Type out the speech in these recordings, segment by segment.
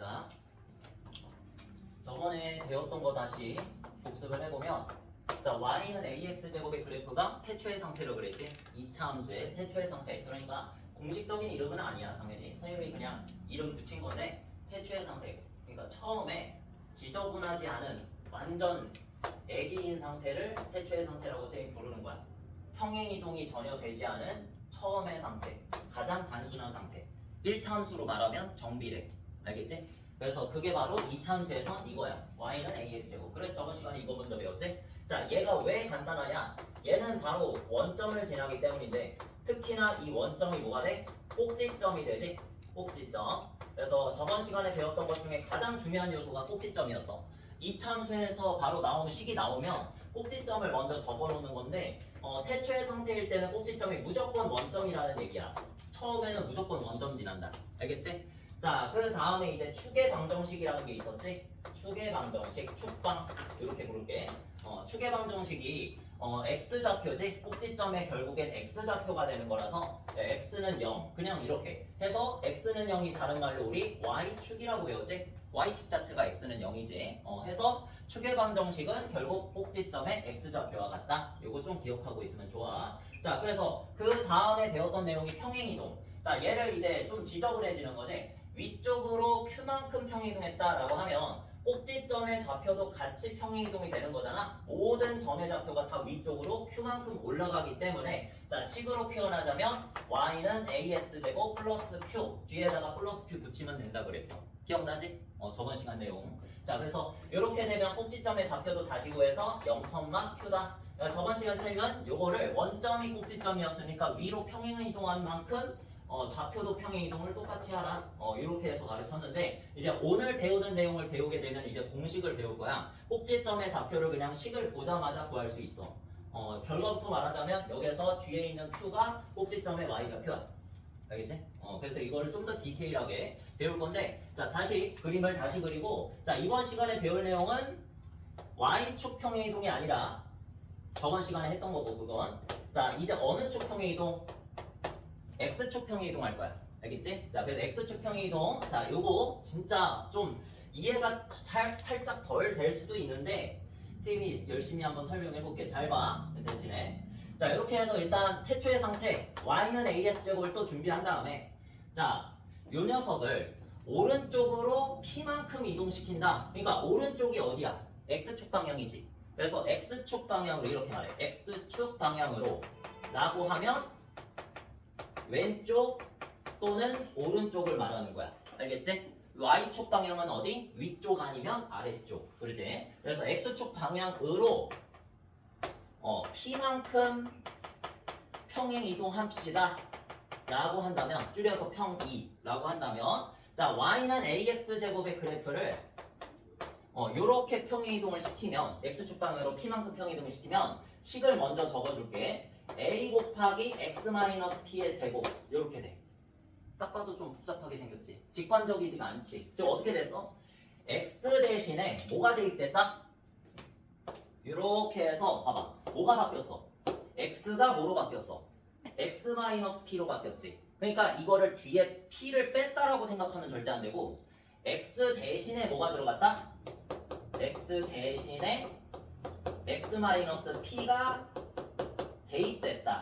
자, 저번에 배웠던 거 다시 복습을 해보면, 자, y는 ax제곱의 그래프가 태초의 상태로 그랬지? 2차 함수의 태초의 상태. 그러니까 공식적인 이름은 아니야, 당연히. 선생님이 그냥 이름 붙인 건데, 태초의 상태. 그러니까 처음에 지저분하지 않은 완전 애기인 상태를 태초의 상태라고 선생님이 부르는 거야. 평행이동이 전혀 되지 않은 처음의 상태. 가장 단순한 상태. 1차 함수로 말하면 정비례. 알겠지? 그래서 그게 바로 2차 함수에선 이거야. y는 ax제곱. 그래서 저번 시간에 이거 먼저 배웠지? 자, 얘가 왜 간단하냐? 얘는 바로 원점을 지나기 때문인데, 특히나 이 원점이 뭐가 돼? 꼭지점이 되지? 꼭지점. 그래서 저번 시간에 배웠던 것 중에 가장 중요한 요소가 꼭지점이었어. 2차 함수에서 바로 나오는 식이 나오면 꼭지점을 먼저 적어놓는 건데, 태초의 상태일 때는 꼭지점이 무조건 원점이라는 얘기야. 처음에는 무조건 원점 지난다. 알겠지? 자, 그 다음에 이제 축의 방정식이라는 게 있었지? 축의 방정식, 축방 이렇게 부를게. 축의 방정식이 x좌표지? 꼭지점에 결국엔 x좌표가 되는 거라서 x는 0, 그냥 이렇게 해서 x는 0이 다른 말로 우리 y축이라고 배웠지? y축 자체가 x는 0이지. 해서 축의 방정식은 결국 꼭지점의 x좌표와 같다. 요거 좀 기억하고 있으면 좋아. 자, 그래서 그 다음에 배웠던 내용이 평행이동. 자, 얘를 이제 좀 지저분해지는 거지. 위쪽으로 q만큼 평행이동했다라고 하면 꼭지점의 좌표도 같이 평행이동이 되는 거잖아. 모든 점의 좌표가 다 위쪽으로 q만큼 올라가기 때문에, 자, 식으로 표현하자면 y는 ax제곱 플러스 q, 뒤에다가 플러스 q 붙이면 된다 그랬어. 기억나지? 저번 시간 내용. 자, 그래서 이렇게 되면 꼭지점의 좌표도 다시 구해서 0,q다. 저번 시간 쓰면 요거를 원점이 꼭지점이었으니까 위로 평행이동한 만큼 좌표도 평행이동을 똑같이 하라. 이렇게 해서 가르쳤는데, 이제 오늘 배우는 내용을 배우게 되면 이제 공식을 배울 거야. 꼭지점의 좌표를 그냥 식을 보자마자 구할 수 있어. 결과부터 말하자면 여기서 뒤에 있는 q가 꼭지점의 y좌표야. 알겠지? 그래서 이거를 좀 더 디테일하게 배울 건데, 자, 다시 그림을 다시 그리고, 자, 이번 시간에 배울 내용은 y축 평행이동이 아니라 저번 시간에 했던 거고, 그건. 자, 이제 어느 축 평행이동? x축 평행이동 할 거야. 알겠지? 자, 그래서 x축 평행이동. 자, 요거 진짜 좀 이해가 살짝 덜 될 수도 있는데, 선생님이 열심히 한번 설명해 볼게. 잘 봐. 그 대신에. 자, 이렇게 해서 일단 태초의 상태 y는 ax제곱을 또 준비한 다음에, 자, 요 녀석을 오른쪽으로 p만큼 이동시킨다. 그러니까 오른쪽이 어디야? x축 방향이지. 그래서 x축 방향으로 이렇게 말해. x축 방향으로 라고 하면 왼쪽 또는 오른쪽을 말하는 거야. 알겠지? y축 방향은 어디? 위쪽 아니면 아래쪽. 그러지? 그래서 x축 방향으로 p만큼 평행 이동합시다 라고 한다면, 줄여서 평2라고 한다면, 자, y는 ax제곱의 그래프를 요렇게 평행 이동을 시키면, x축 방향으로 p만큼 평행 이동을 시키면 식을 먼저 적어줄게. a 곱하기 x-p의 제곱 요렇게 돼. 딱 봐도 좀 복잡하게 생겼지? 직관적이지가 않지? 지금 어떻게 됐어? x 대신에 뭐가 대입됐다? 요렇게 해서 봐봐. 뭐가 바뀌었어? x가 뭐로 바뀌었어? x-p로 바뀌었지. 그러니까 이거를 뒤에 p를 뺐다라고 생각하면 절대 안 되고, x 대신에 뭐가 들어갔다? x 대신에 x-p가 대입됐다,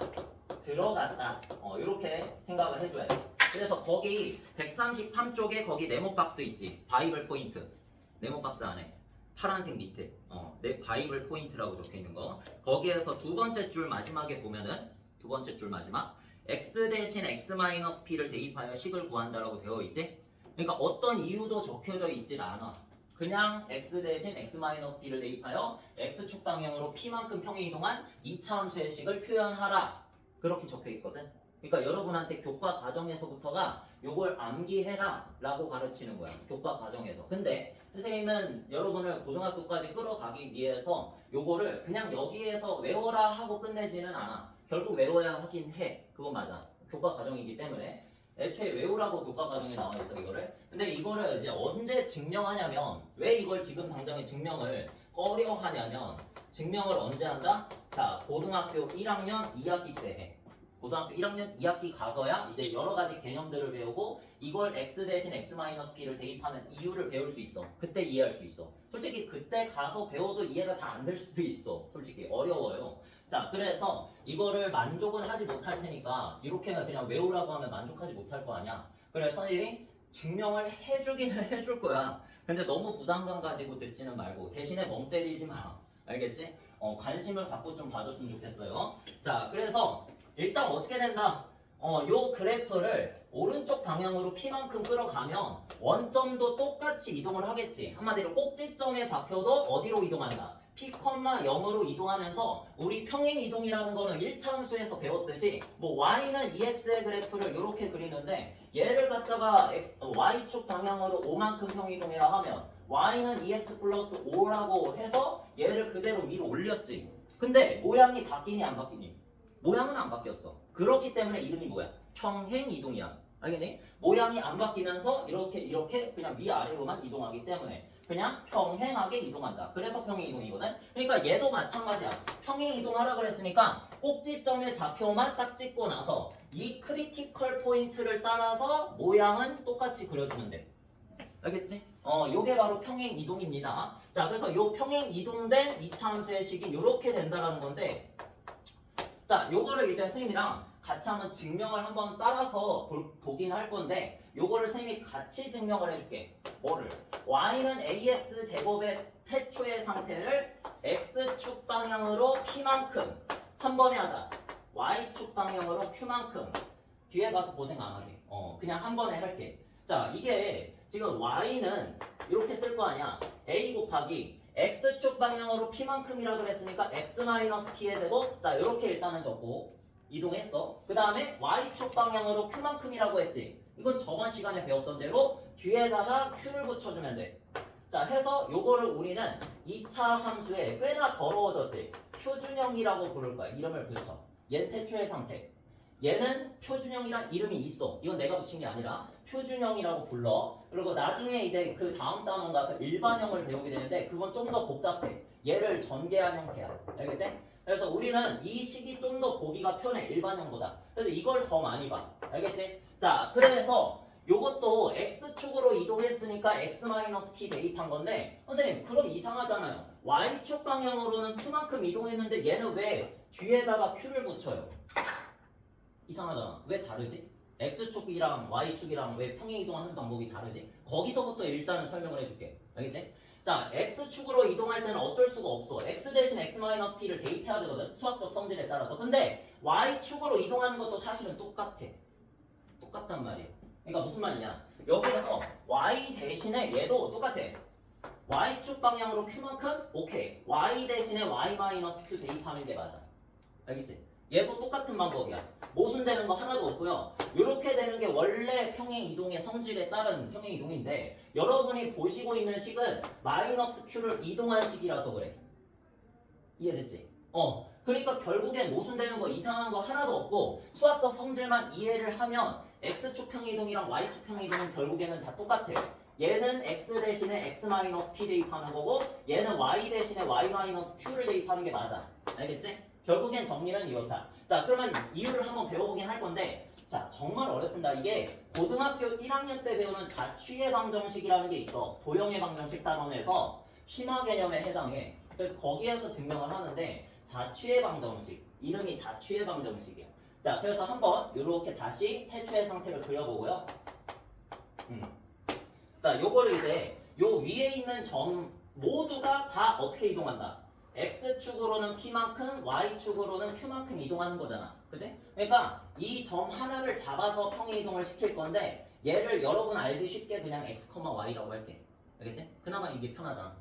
들어갔다, 이렇게 생각을 해줘야 돼. 그래서 거기 133쪽에 거기 네모 박스 있지? 바이블 포인트. 네모 박스 안에 파란색 밑에 바이블 포인트라고 적혀 있는 거. 거기에서 두 번째 줄 마지막에 보면은, 두 번째 줄 마지막, x 대신 x-p를 대입하여 식을 구한다라고 되어 있지? 그러니까 어떤 이유도 적혀져 있질 않아. 그냥 x 대신 x-p를 대입하여 x축 방향으로 p만큼 평행 이동한 2차 함수의 식을 표현하라. 그렇게 적혀 있거든. 그러니까 여러분한테 교과 과정에서부터가 요걸 암기해라 라고 가르치는 거야. 교과 과정에서. 근데 선생님은 여러분을 고등학교까지 끌어가기 위해서 요거를 그냥 여기에서 외워라 하고 끝내지는 않아. 결국 외워야 하긴 해. 그거 맞아. 교과 과정이기 때문에. 애초에 외우라고 교과 과정에 나와 있어, 이거를. 근데 이거를 이제 언제 증명하냐면, 왜 이걸 지금 당장에 증명을 꺼려 하냐면, 증명을 언제 한다? 자, 고등학교 1학년 2학기 때 해. 고등학교 1학년 2학기 가서야 이제 여러 가지 개념들을 배우고 이걸 x 대신 x-p를 대입하는 이유를 배울 수 있어. 그때 이해할 수 있어. 솔직히 그때 가서 배워도 이해가 잘 안 될 수도 있어. 솔직히 어려워요. 자, 그래서 이거를 만족은 하지 못할 테니까 이렇게는 그냥 외우라고 하면 만족하지 못할 거 아니야. 그래서 선생님이 증명을 해주기는 해줄 거야. 근데 너무 부담감 가지고 듣지는 말고 대신에 멍 때리지 마. 알겠지? 관심을 갖고 좀 봐줬으면 좋겠어요. 자, 그래서 일단 어떻게 된다? 요 그래프를 오른쪽 방향으로 P만큼 끌어가면 원점도 똑같이 이동을 하겠지. 한마디로 꼭지점의 좌표도 어디로 이동한다? P, 0으로 이동하면서 우리 평행 이동이라는 거는 1차 함수에서 배웠듯이 뭐 y는 EX의 그래프를 이렇게 그리는데 얘를 갖다가 y축 방향으로 5만큼 평행 이동이라 하면 y는 EX 플러스 5라고 해서 얘를 그대로 위로 올렸지. 근데 모양이 바뀌니 안 바뀌니? 모양은 안 바뀌었어. 그렇기 때문에 이름이 뭐야? 평행 이동이야. 알겠니? 모양이 안 바뀌면서 이렇게 그냥 위아래로만 이동하기 때문에 그냥 평행하게 이동한다. 그래서 평행 이동이거든. 그러니까 얘도 마찬가지야. 평행 이동하라 그랬으니까 꼭지점의 좌표만 딱 찍고 나서 이 크리티컬 포인트를 따라서 모양은 똑같이 그려주면 돼. 알겠지? 요게 바로 평행 이동입니다. 자, 그래서 요 평행 이동된 2차 함수의 식이 요렇게 된다라는 건데, 자, 요거를 이제 선생님이랑 같이 한번 증명을 한번 따라서 보긴 할 건데, 요거를 선생님이 같이 증명을 해줄게. 뭐를? y는 ax 제곱의 태초의 상태를 x축 방향으로 p만큼 한 번에 하자. y축 방향으로 q만큼. 뒤에 가서 고생 안 하게. 그냥 한 번에 할게. 자, 이게 지금 y는 이렇게 쓸 거 아니야. a 곱하기 x축 방향으로 p만큼이라 그랬으니까 x-p의 제곱. 자, 이렇게 일단은 적고 이동했어. 그 다음에 y축 방향으로 q만큼이라고 했지. 이건 저번 시간에 배웠던 대로 뒤에다가 q를 붙여주면 돼. 자, 해서 요거를 우리는 2차 함수에 꽤나 더러워졌지. 표준형이라고 부를 거야. 이름을 붙여. 얘는 태초의 상태. 얘는 표준형이란 이름이 있어. 이건 내가 붙인 게 아니라 표준형이라고 불러. 그리고 나중에 이제 그 다음 단원 가서 일반형을 배우게 되는데 그건 좀 더 복잡해. 얘를 전개한 형태야. 알겠지? 그래서 우리는 이 식이 좀 더 보기가 편해. 일반형보다. 그래서 이걸 더 많이 봐. 알겠지? 자, 그래서 요것도 x축으로 이동했으니까 x-p 대입한 건데 선생님 그럼 이상하잖아요. y축 방향으로는 q만큼 이동했는데 얘는 왜 뒤에다가 q를 붙여요? 이상하잖아. 왜 다르지? x축이랑 y축이랑 왜 평행 이동하는 방법이 다르지? 거기서부터 일단은 설명을 해줄게. 알겠지? 자, x축으로 이동할 때는 어쩔 수가 없어. x 대신 x-p를 대입해야 되거든. 수학적 성질에 따라서. 근데 y축으로 이동하는 것도 사실은 똑같아. 똑같단 말이야. 그러니까 무슨 말이냐? 여기에서 y 대신에 얘도 똑같아. y축 방향으로 q만큼? 오케이. y 대신에 y-q 대입하는 게 맞아. 알겠지? 얘도 똑같은 방법이야. 모순되는 거 하나도 없고요. 이렇게 되는 게 원래 평행 이동의 성질에 따른 평행 이동인데 여러분이 보시고 있는 식은 마이너스 q를 이동한 식이라서 그래. 이해됐지? 그러니까 결국엔 모순되는 거 이상한 거 하나도 없고 수학적 성질만 이해를 하면 x축 평행 이동이랑 y축 평행 이동은 결국에는 다 똑같아요. 얘는 x 대신에 x-p 대입하는 거고 얘는 y 대신에 y-q를 대입하는 게 맞아. 알겠지? 결국엔 정리는 이렇다. 자, 그러면 이유를 한번 배워보긴 할 건데 자, 정말 어렵습니다. 이게 고등학교 1학년 때 배우는 자취의 방정식이라는 게 있어. 도형의 방정식 단원에서 심화 개념에 해당해. 그래서 거기에서 증명을 하는데 자취의 방정식, 이름이 자취의 방정식이야. 자, 그래서 한번 이렇게 다시 태초의 상태를 그려보고요. 자, 요거를 이제 요 위에 있는 점 모두가 다 어떻게 이동한다? x축으로는 p만큼, y축으로는 q만큼 이동하는 거잖아. 그치? 그러니까 이 점 하나를 잡아서 평행 이동을 시킬 건데 얘를 여러분 알기 쉽게 그냥 x, y라고 할게. 알겠지? 그나마 이게 편하잖아.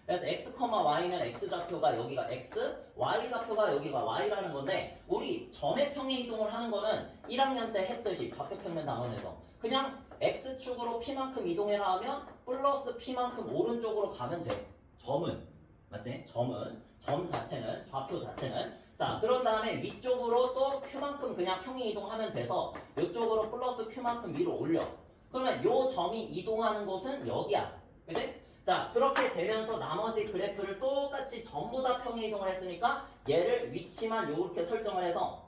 그래서 x, y는 x좌표가 여기가 x, y좌표가 여기가 y라는 건데 우리 점의 평행 이동을 하는 거는 1학년 때 했듯이 좌표평면 단원에서 그냥 x축으로 p만큼 이동해라 하면 플러스 p만큼 오른쪽으로 가면 돼. 점은. 맞지? 점 자체는, 좌표 자체는. 자, 그런 다음에 위쪽으로 또 q만큼 그냥 평행 이동하면 돼서 이쪽으로 플러스 q만큼 위로 올려. 그러면 요 점이 이동하는 곳은 여기야. 그치? 자, 그렇게 되면서 나머지 그래프를 똑같이 전부 다 평행 이동을 했으니까 얘를 위치만 요렇게 설정을 해서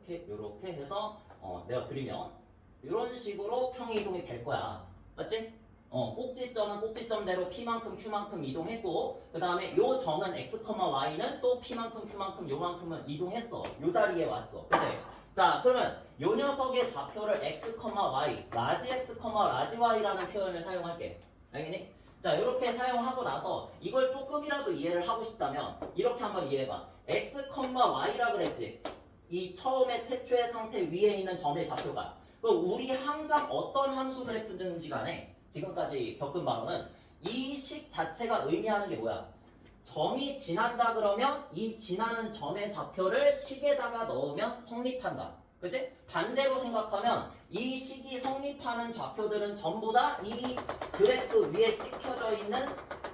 요렇게 해서 내가 그리면 이런 식으로 평행이동이 될 거야. 맞지? 꼭지점은 꼭지점대로 P만큼 Q만큼 이동했고 그 다음에 요 점은 X, Y는 또 P만큼 Q만큼 요만큼은 이동했어. 요 자리에 왔어. 그치? 자 그러면 요 녀석의 좌표를 X, Y, 라지 X, 라지 Y라는 표현을 사용할게. 알겠니? 자 이렇게 사용하고 나서 이걸 조금이라도 이해를 하고 싶다면 이렇게 한번 이해해봐. X, Y라 그랬지? 이 처음에 태초의 상태 위에 있는 점의 좌표가 우리 항상 어떤 함수 그래프든지 간에 지금까지 겪은 바로는 이 식 자체가 의미하는 게 뭐야? 점이 지난다 그러면 이 지나는 점의 좌표를 식에다가 넣으면 성립한다. 그치? 반대로 생각하면 이 식이 성립하는 좌표들은 전부 다 이 그래프 위에 찍혀져 있는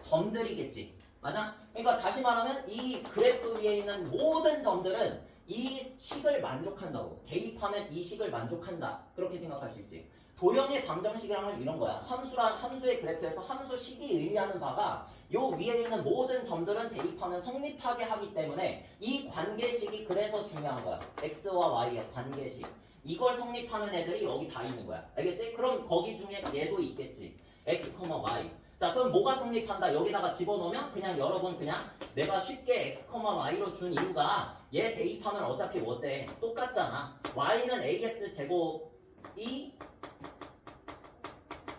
점들이겠지. 맞아? 그러니까 다시 말하면 이 그래프 위에 있는 모든 점들은 이 식을 만족한다고. 대입하면 이 식을 만족한다. 그렇게 생각할 수 있지. 도형의 방정식이라는 이런 거야. 함수의 그래프에서 함수식이 의미하는 바가 요 위에 있는 모든 점들은 대입하면 성립하게 하기 때문에 이 관계식이 그래서 중요한 거야. x와 y의 관계식. 이걸 성립하는 애들이 여기 다 있는 거야. 알겠지? 그럼 거기 중에 얘도 있겠지. x, y. 자 그럼 뭐가 성립한다? 여기다가 집어넣으면 그냥 여러분 그냥 내가 쉽게 x, y로 준 이유가 얘 대입하면 어차피 뭐 돼? 똑같잖아. y는 ax 제곱이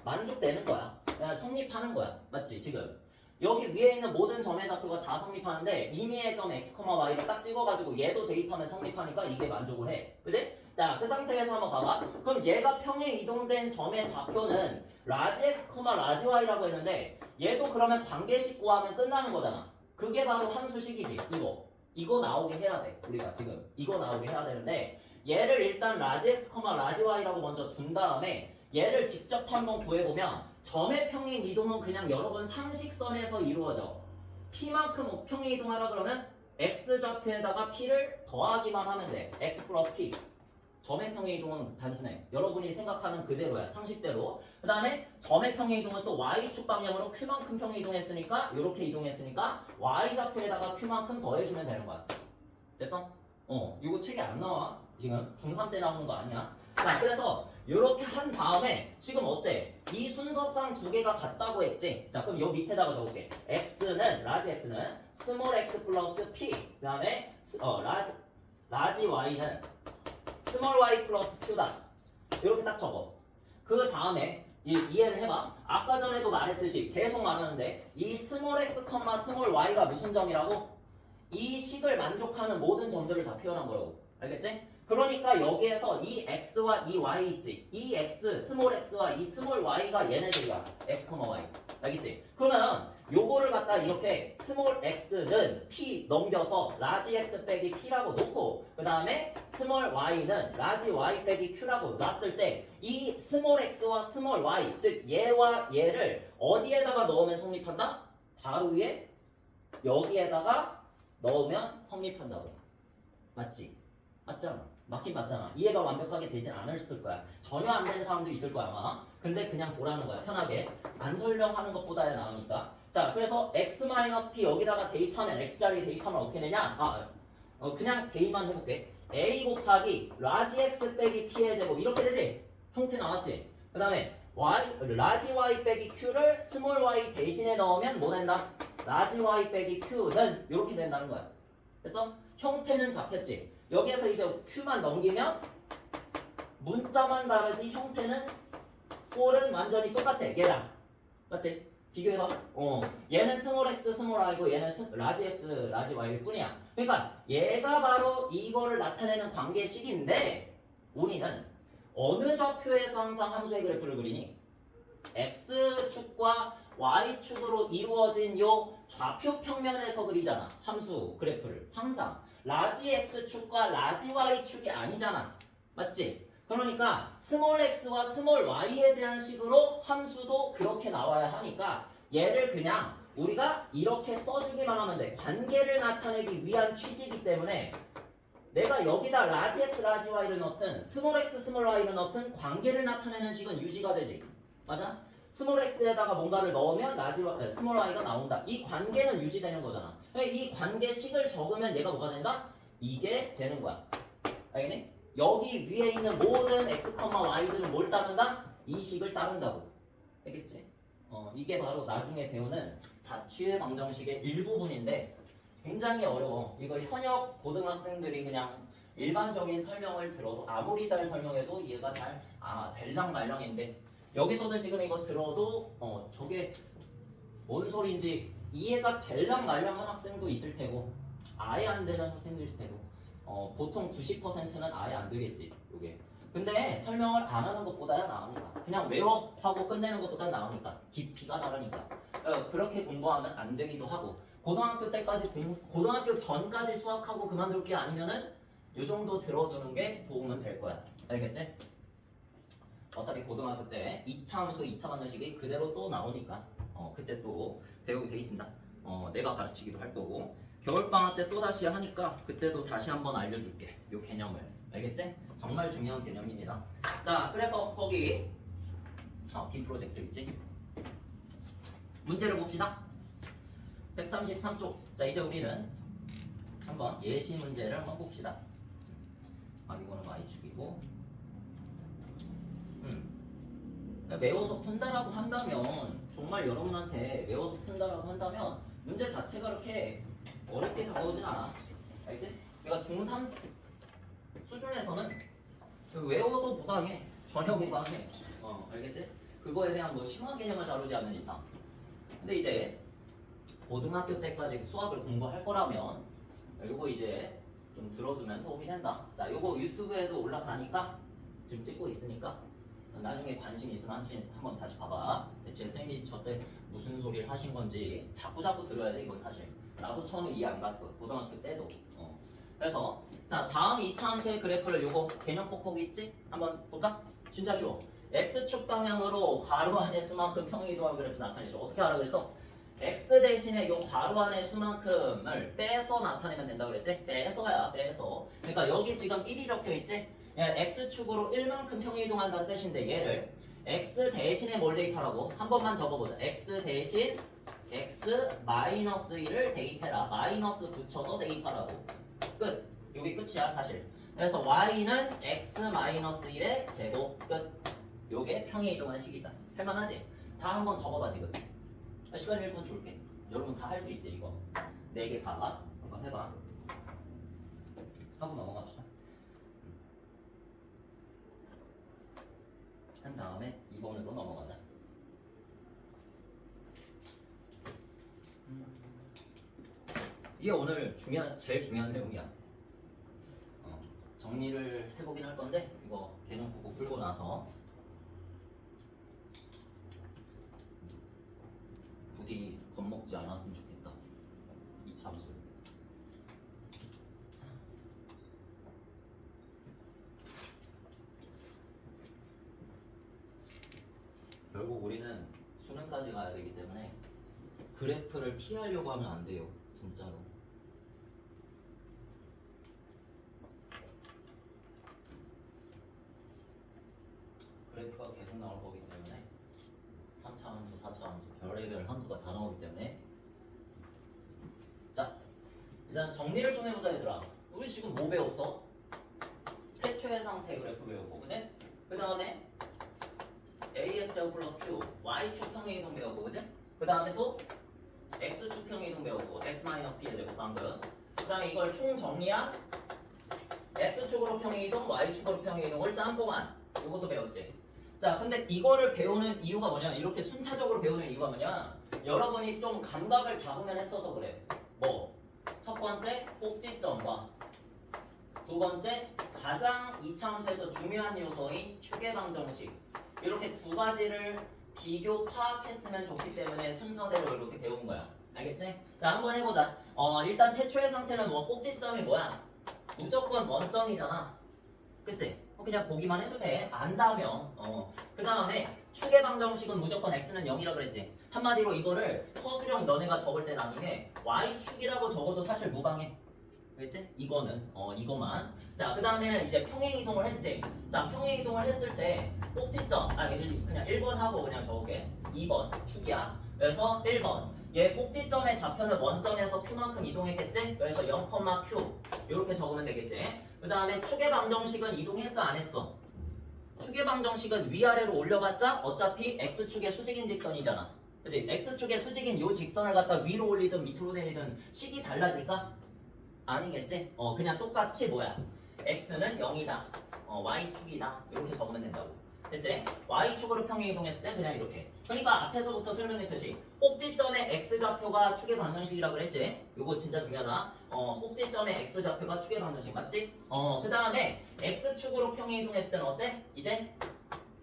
만족되는 거야. 그냥 성립하는 거야. 맞지? 지금 여기 위에 있는 모든 점의 좌표가 다 성립하는데 임의의 점 x, y를 딱 찍어가지고 얘도 대입하면 성립하니까 이게 만족을 해. 그지? 자, 그 상태에서 한번 봐봐. 그럼 얘가 평행 이동된 점의 좌표는 라지 x, 라지 y라고 했는데 얘도 그러면 관계식 구하면 끝나는 거잖아. 그게 바로 함수식이지. 이거 나오게 해야 돼. 우리가 지금 이거 나오게 해야 되는데 얘를 일단 라지 x, 라지 y라고 먼저 둔 다음에 얘를 직접 한번 구해보면 점의 평행 이동은 그냥 여러분 상식선에서 이루어져. P만큼 평행 이동하라 그러면 X 좌표에다가 P를 더하기만 하면 돼. X 플러스 P. 점의 평행 이동은 단순해. 여러분이 생각하는 그대로야. 상식대로. 그 다음에 점의 평행 이동은 또 Y축 방향으로 Q만큼 평행 이동했으니까 이렇게 이동했으니까 Y 좌표에다가 Q만큼 더해주면 되는 거야. 됐어? 이거 책에 안 나와. 지금 중3 때 나오는 거 아니야. 자 그래서 이렇게 한 다음에 지금 어때? 이 순서상 두 개가 같다고 했지? 자 그럼 요 밑에다가 적을게. x는 라지 x는 스몰 x 플러스 p 그 다음에 라지 y는 스몰 y 플러스 q다. 이렇게 딱 적어. 그 다음에 이해를 해봐. 아까 전에도 말했듯이 계속 말하는데 이 스몰 x, 스몰 y가 무슨 점이라고? 이 식을 만족하는 모든 점들을 다 표현한 거라고. 알겠지? 그러니까 여기에서 이 x와 이 y 있지. 이 x, 스몰 x와 이 스몰 y가 얘네들이야. x, y. 알겠지? 그러면 요거를 갖다 이렇게 스몰 x는 p 넘겨서 라지 x 빼기 p라고 놓고 그 다음에 스몰 y는 라지 y 빼기 q라고 놨을 때 이 스몰 x와 스몰 y 즉 얘와 얘를 어디에다가 넣으면 성립한다? 바로 위에 여기에다가 넣으면 성립한다고. 맞지? 맞잖아. 맞긴 맞잖아. 이해가 완벽하게 되진 않았을 거야. 전혀 안 되는 사람도 있을 거야 아마. 근데 그냥 보라는 거야. 편하게. 안 설명하는 것보다야 나으니까. 자 그래서 x-p 여기다가 대입하면 x자리에 대입하면 어떻게 되냐? 그냥 대입만 해볼게. a 곱하기 라지 x 빼기 p의 제곱 이렇게 되지? 형태 나왔지? 그 다음에 라지 y 빼기 q를 스몰 y 대신에 넣으면 뭐 된다? 라지 y 빼기 q는 이렇게 된다는 거야. 그래서 형태는 잡혔지? 여기에서 이제 q만 넘기면 문자만 다르지 형태는 꼴은 완전히 똑같아. 얘랑 맞지? 비교해봐. 얘는 스몰 x 스몰 y고 얘는 라지 x 라지 y일 뿐이야. 그러니까 얘가 바로 이거를 나타내는 관계식인데 우리는 어느 좌표에서 항상 함수의 그래프를 그리니? x축과 y축으로 이루어진 요 좌표 평면에서 그리잖아. 함수 그래프를 항상 라지 x축과 라지 y축이 아니잖아. 맞지? 그러니까 스몰 x와 스몰 y에 대한 식으로 함수도 그렇게 나와야 하니까 얘를 그냥 우리가 이렇게 써주기만 하면 돼. 관계를 나타내기 위한 취지이기 때문에 내가 여기다 라지 x 라지 y를 넣든 스몰 x 스몰 y를 넣든 관계를 나타내는 식은 유지가 되지. 맞아? 스몰 x에다가 뭔가를 넣으면 스몰 y가 나온다. 이 관계는 유지되는 거잖아. 이 관계식을 적으면 얘가 뭐가 된다? 이게 되는 거야. 알겠니? 여기 위에 있는 모든 x, y들은 뭘 따른다? 이 식을 따른다고. 알겠지? 이게 바로 나중에 배우는 자취의 방정식의 일부분인데 굉장히 어려워. 이거 현역 고등학생들이 그냥 일반적인 설명을 들어도 아무리 잘 설명해도 이해가 잘 될랑말랑인데 여기서도 지금 이거 들어도 저게 뭔 소리인지 이해가 될랑말랑한 학생도 있을 테고 아예 안 되는 학생도 있을 테고 보통 90%는 아예 안 되겠지 요게. 근데 설명을 안 하는 것보다야 나으니까 그냥 외워 하고 끝내는 것보다 나으니까 깊이가 다르니까 그렇게 공부하면 안 되기도 하고 고등학교 때까지 고등학교 전까지 수학하고 그만둘 게 아니면은 요 정도 들어두는 게 도움은 될 거야. 알겠지? 어차피 고등학교 때 2차 함수 2차 방정식이 그대로 또 나오니까 그때 또 배우게 돼 있습니다. 내가 가르치기도 할 거고 겨울방학 때 또 다시 하니까 그때도 다시 한번 알려줄게 요 개념을. 알겠지? 정말 중요한 개념입니다. 자, 그래서 거기 B 프로젝트 있지? 문제를 봅시다. 133쪽. 자, 이제 우리는 한번 예시 문제를 한번 봅시다. 이거는 y축이고 외워서 푼다라고 한다면 정말 여러분한테 외워서 푼다라고 한다면 문제 자체가 그렇게 어렵게 다가오진 않아. 알지? 내가 중3 수준에서는 외워도 무방해. 전혀 무방해. 알겠지? 그거에 대한 뭐 심화 개념을 다루지 않는 이상. 근데 이제 고등학교 때까지 수학을 공부할 거라면 요거 이제 좀 들어두면 도움이 된다. 자, 요거 유튜브에도 올라가니까 지금 찍고 있으니까 나중에 관심 있으면 한번 다시 봐봐. 대체 선생님이 저때 무슨 소리를 하신 건지 자꾸 들어야 돼. 이건 사실 나도 처음에 이해 안 갔어. 고등학교 때도. 그래서 자, 다음 2차 함수의 그래프를 요거 개념 뽁뽁이 있지? 한번 볼까? 진짜 쉬워. x축 방향으로 괄호 안의 수만큼 평이동한 그래프 나타내죠. 어떻게 하라 그랬어? x 대신에 요 괄호 안의 수만큼을 빼서 나타내면 된다 그랬지? 빼서야 빼서. 그러니까 여기 지금 1이 적혀 있지? x축으로 1만큼 평이동한다는 뜻인데 얘를 x 대신에 뭘 대입하라고? 한 번만 적어보자. x 대신 x 마이너스 1을 대입해라. 마이너스 붙여서 대입하라고. 끝. 여기 끝이야 사실. 그래서 y는 x 마이너스 1의 제곱. 끝. 요게 평이동하는 식이다. 할만하지? 다 한번 적어봐 지금. 시간 1분 줄게. 여러분 다 할 수 있지 이거. 4개 다 한번 해봐. 하고 넘어갑시다. 한 다음에 2번으로 넘어가자. 이게 오늘 제일 중요한 내용이야. 정리를 해보긴 할 건데 이거 개념 보고 풀고 나서 부디 겁먹지 않았으면 좋겠다. 이 참수. 결국 우리는 수능까지 가야 되기 때문에 그래프를 피하려고 하면 안 돼요. 진짜로. 그래프가 계속 나올 거기 때문에 3차 함수, 4차 함수, 별의별 함수가 다 나오기 때문에 자, 일단 정리를 좀 해보자 얘들아. 우리 지금 뭐 배웠어? 태초의 상태 그래프 배웠고 그지? 그 다음에 AS제곱 플러스 Q, Y축 평행이동 배웠고 그지? 그 다음에 또 X축 평행이동 배웠고 X 마이너스 B의 제곱 방금. 그 다음에 이걸 총 정리한 X축으로 평행이동, Y축으로 평행이동을 짬뽕한 이것도 배웠지. 자, 근데 이거를 배우는 이유가 뭐냐? 이렇게 순차적으로 배우는 이유가 뭐냐? 여러분이 좀 감각을 잡으면 했어서 그래. 뭐? 첫 번째 꼭지점과 두 번째 가장 2차 함수에서 중요한 요소인 축의 방정식. 이렇게 두 가지를 비교 파악했으면 좋기 때문에 순서대로 이렇게 배운 거야. 알겠지? 자, 한번 해보자. 일단 태초의 상태는 뭐 꼭지점이 뭐야? 무조건 원점이잖아. 그치? 그냥 보기만 해도 돼. 안다면. 그 다음에 축의 방정식은 무조건 x는 0이라 그랬지. 한마디로 이거를 서술형 너네가 적을 때 나중에 y축이라고 적어도 사실 무방해. 알겠지? 이거는 이거만. 자, 그 다음에는 이제 평행이동을 했지. 자, 평행이동을 했을 때 꼭지점 그냥 1번 하고 그냥 적을게. 2번 축이야. 그래서 1번 얘 꼭지점의 좌표는 원점에서 q만큼 이동했겠지? 그래서 0, q 이렇게 적으면 되겠지. 그 다음에 축의 방정식은 이동했어 안 했어? 축의 방정식은 위아래로 올려봤자 어차피 x축의 수직인 직선이잖아. 그치? x축의 수직인 요 직선을 갖다 위로 올리든 밑으로 내리든 식이 달라질까? 아니겠지? 그냥 똑같이 뭐야? x는 0이다. y축이다. 이렇게 적으면 된다고. 됐지? y축으로 평행 이동했을 때 그냥 이렇게. 그러니까 앞에서부터 설명했듯이 꼭지점의 x좌표가 축의 방정식이라고 그랬지? 요거 진짜 중요하다. 꼭지점의 x좌표가 축의 방정식 맞지? 그 다음에 x축으로 평행 이동했을 때는 어때? 이제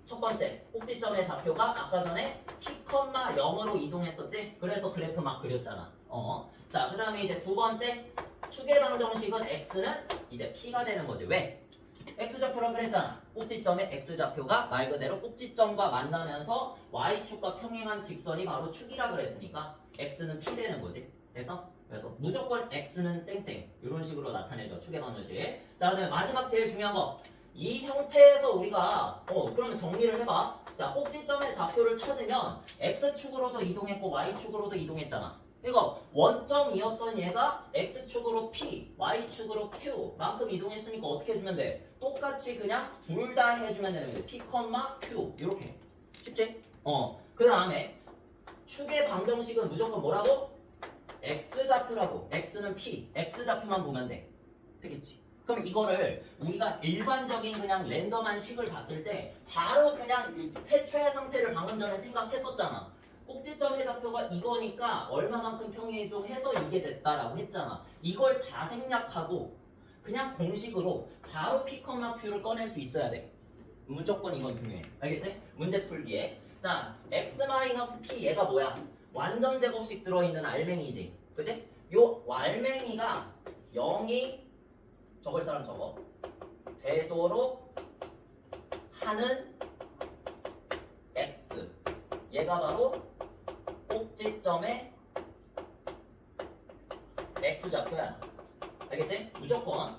첫 번째 꼭지점의 좌표가 아까 전에 p, 0으로 이동했었지? 그래서 그래프 막 그렸잖아. 자, 그 다음에 이제 두 번째 축의 방정식은 x는 이제 p가 되는 거지. 왜? x좌표라고 그랬잖아. 꼭지점의 x좌표가 말 그대로 꼭지점과 만나면서 y축과 평행한 직선이 바로 축이라 그랬으니까 x는 p 되는 거지. 그래서 무조건 x는 땡땡 이런 식으로 나타내죠. 축의 방정식. 자, 그다음에 마지막 제일 중요한 거. 이 형태에서 우리가 그러면 정리를 해봐. 자, 꼭지점의 좌표를 찾으면 x축으로도 이동했고 y축으로도 이동했잖아. 이거 원점이었던 얘가 x축으로 p, y축으로 q 만큼 이동했으니까 어떻게 해주면 돼? 똑같이 그냥 둘 다 해주면 되는 거지. p, q 이렇게 쉽지? 그 다음에 축의 방정식은 무조건 뭐라고? x좌표라고. x는 p, x좌표만 보면 돼. 되겠지? 그럼 이거를 우리가 일반적인 그냥 랜덤한 식을 봤을 때 바로 그냥 태초의 상태를 방금 전에 생각했었잖아. 꼭지점의 좌표가 이거니까 얼마만큼 평행 이동해서 이게 됐다라고 했잖아. 이걸 다 생략하고 그냥 공식으로 바로 P, Q를 꺼낼 수 있어야 돼. 무조건 이건 중요해. 알겠지? 문제 풀기에. 자, x-p 얘가 뭐야? 완전 제곱식 들어있는 알맹이지. 그지? 요 알맹이가 0이 적을 사람 적어. 되도록 하는 x. 얘가 바로 꼭지점의 x좌표야. 알겠지? 무조건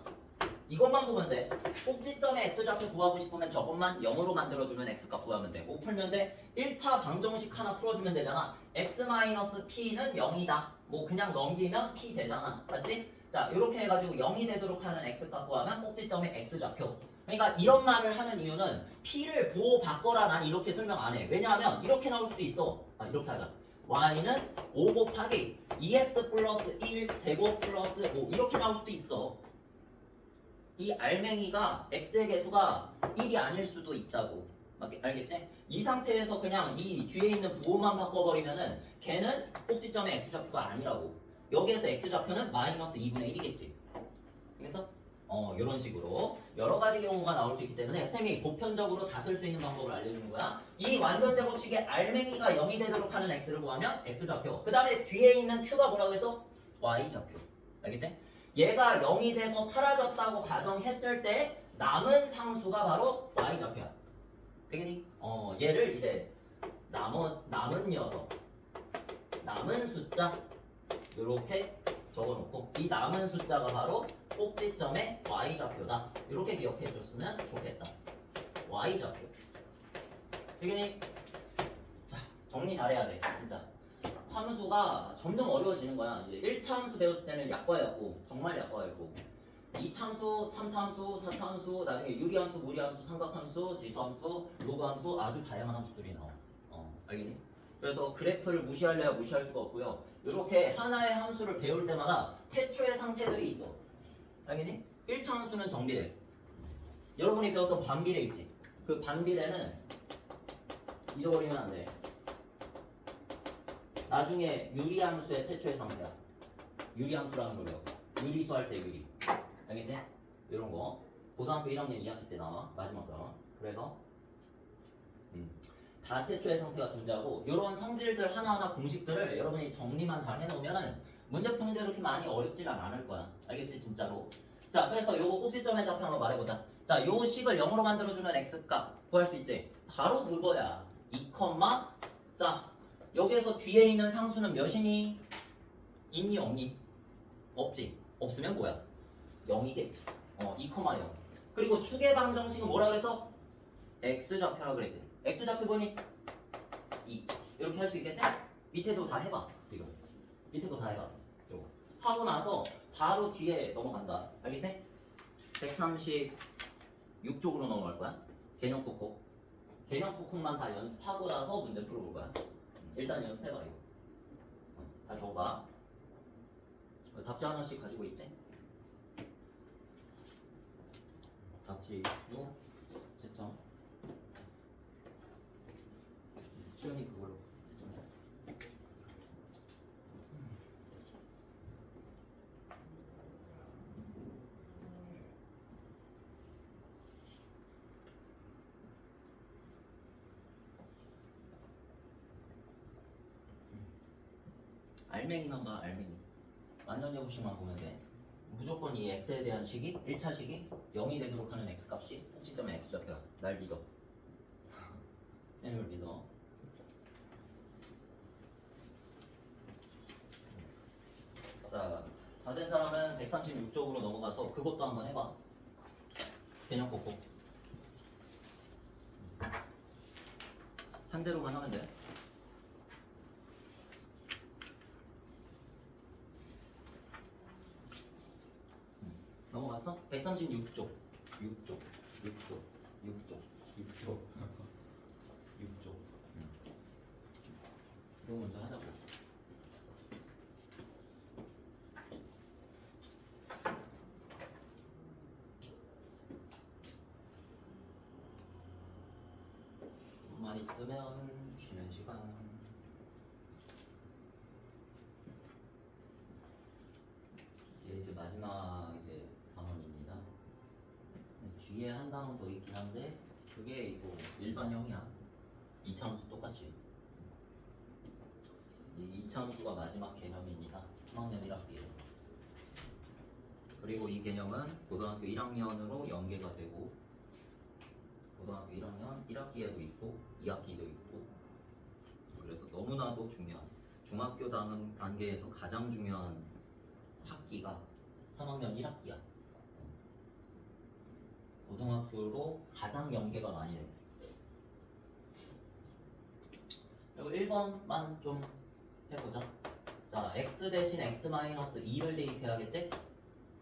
이것만 보면 돼. 꼭지점의 x좌표 구하고 싶으면 저것만 0으로 만들어주면 x값 구하면 돼. 뭐 풀면 돼? 1차 방정식 하나 풀어주면 되잖아. x-p는 0이다. 뭐 그냥 넘기면 p 되잖아. 맞지? 자, 이렇게 해가지고 0이 되도록 하는 x값 구하면 꼭지점의 x좌표. 그러니까 이런 말을 하는 이유는 p를 부호 바꿔라 난 이렇게 설명 안 해. 왜냐하면 이렇게 나올 수도 있어. 이렇게 하자. y는 5 곱하기 2x 플러스 1 제곱 플러스 5 이렇게 나올 수도 있어. 이 알맹이가 x의 개수가 1이 아닐 수도 있다고. 알겠지? 이 상태에서 그냥 이 뒤에 있는 부호만 바꿔버리면은 걔는 꼭지점의 x좌표가 아니라고. 여기에서 x좌표는 마이너스 2분의 1이겠지. 그래서 이런 식으로 여러 가지 경우가 나올 수 있기 때문에 쌤이 보편적으로 다 쓸 수 있는 방법을 알려주는 거야. 이 완전 제곱식의 알맹이가 0이 되도록 하는 x를 구하면 x좌표. 그 다음에 뒤에 있는 q가 뭐라고 해서 y좌표. 알겠지? 얘가 0이 돼서 사라졌다고 가정했을 때 남은 상수가 바로 y좌표야. 되겠니? 얘를 이제 남은 녀석, 남은 숫자 이렇게 적어놓고 이 남은 숫자가 바로 꼭지점의 y좌표다. 이렇게 기억해줬으면 좋겠다. y좌표. 되겠니? 자, 정리 잘해야 돼. 진짜. 함수가 점점 어려워지는 거야. 이제 1차 함수 배웠을 때는 약과였고 정말 약과였고 2차 함수, 3차 함수, 4차 함수, 나중에 유리함수, 무리함수, 삼각함수, 지수함수, 로그함수 아주 다양한 함수들이 나와. 알겠니? 그래서 그래프를 무시할래야 무시할 수가 없고요. 이렇게 하나의 함수를 배울 때마다 태초의 상태들이 있어. 알겠니? 1차 함수는 정비례. 여러분이 배웠던 반비례 있지? 그 반비례는 잊어버리면 안 돼. 나중에 유리함수의 태초의 상태야. 유리함수라는 걸 배워. 유리수 할 때 유리. 알겠지? 이런 거. 고등학교 1학년 2학기 때 나와. 마지막 나와. 그래서 다 태초의 상태가 존재하고 이런 성질들 하나하나 공식들을 여러분이 정리만 잘 해놓으면 문제 푸는데 그렇게 많이 어렵지는 않을 거야. 알겠지? 진짜로. 자, 그래서 요거 꼭지점의 좌표 한번 말해보자. 자, 요 식을 0으로 만들어주는 x값 구할 수 있지? 바로 그거야. 2, 자, 여기에서 뒤에 있는 상수는 몇이니? 있니 없니? 없지. 없으면 뭐야? 0이겠지. 2,0. 그리고 축의 방정식은 뭐라 그래서? x좌표라 그랬지. x좌표 보니 2. 이렇게 할 수 있겠지? 밑에도 다 해봐. 지금 밑에도 다 해봐. 요거 하고 나서 바로 뒤에 넘어간다. 알겠지? 136쪽으로 넘어갈 거야. 개념 콕콕. 개념 콕콕만 다 연습하고 나서 문제 풀어볼 거야. 일단 연습해봐 이거. 다 적어봐. 답지 하나씩 가지고 있지? 답지도 채점. 시연이 그걸로 채점. 알맹이만 봐, 알맹이. 완전제곱식만 보면 돼. 무조건 이 x에 대한 식이 1차 식이 0이 되도록 하는 x값이 꼭지점에 x 잡혀. 날 믿어. 쌤을 믿어. 자, 다 된 사람은 136쪽으로 넘어가서 그것도 한번 해봐. 개념 콕콕. 한 대로만 하면 돼. 넘어갔어? 136쪽 6쪽 6쪽 6쪽 6쪽 6쪽 이거 먼저 하자고. 많이 쓰면 쉬는 시간. 이게 이제 마지막 이제 단원입니다. 뒤에 한 단원 더 있긴 한데 그게 이거 일반형이야. 이차함수 똑같이. 이 이차함수가 마지막 개념입니다. 3학년 1학기에. 그리고 이 개념은 고등학교 1학년으로 연계가 되고 고등학교 1학년 1학기에도 있고 2학기도 있고 그래서 너무나도 중요한 중학교 단계에서 가장 중요한 학기가 3학년 1학기야. 고등학교로 가장 연계가 많이 돼. 그리고 1번만 좀 해보자. 자, x 대신 x 마이너스 2를 대입해야겠지?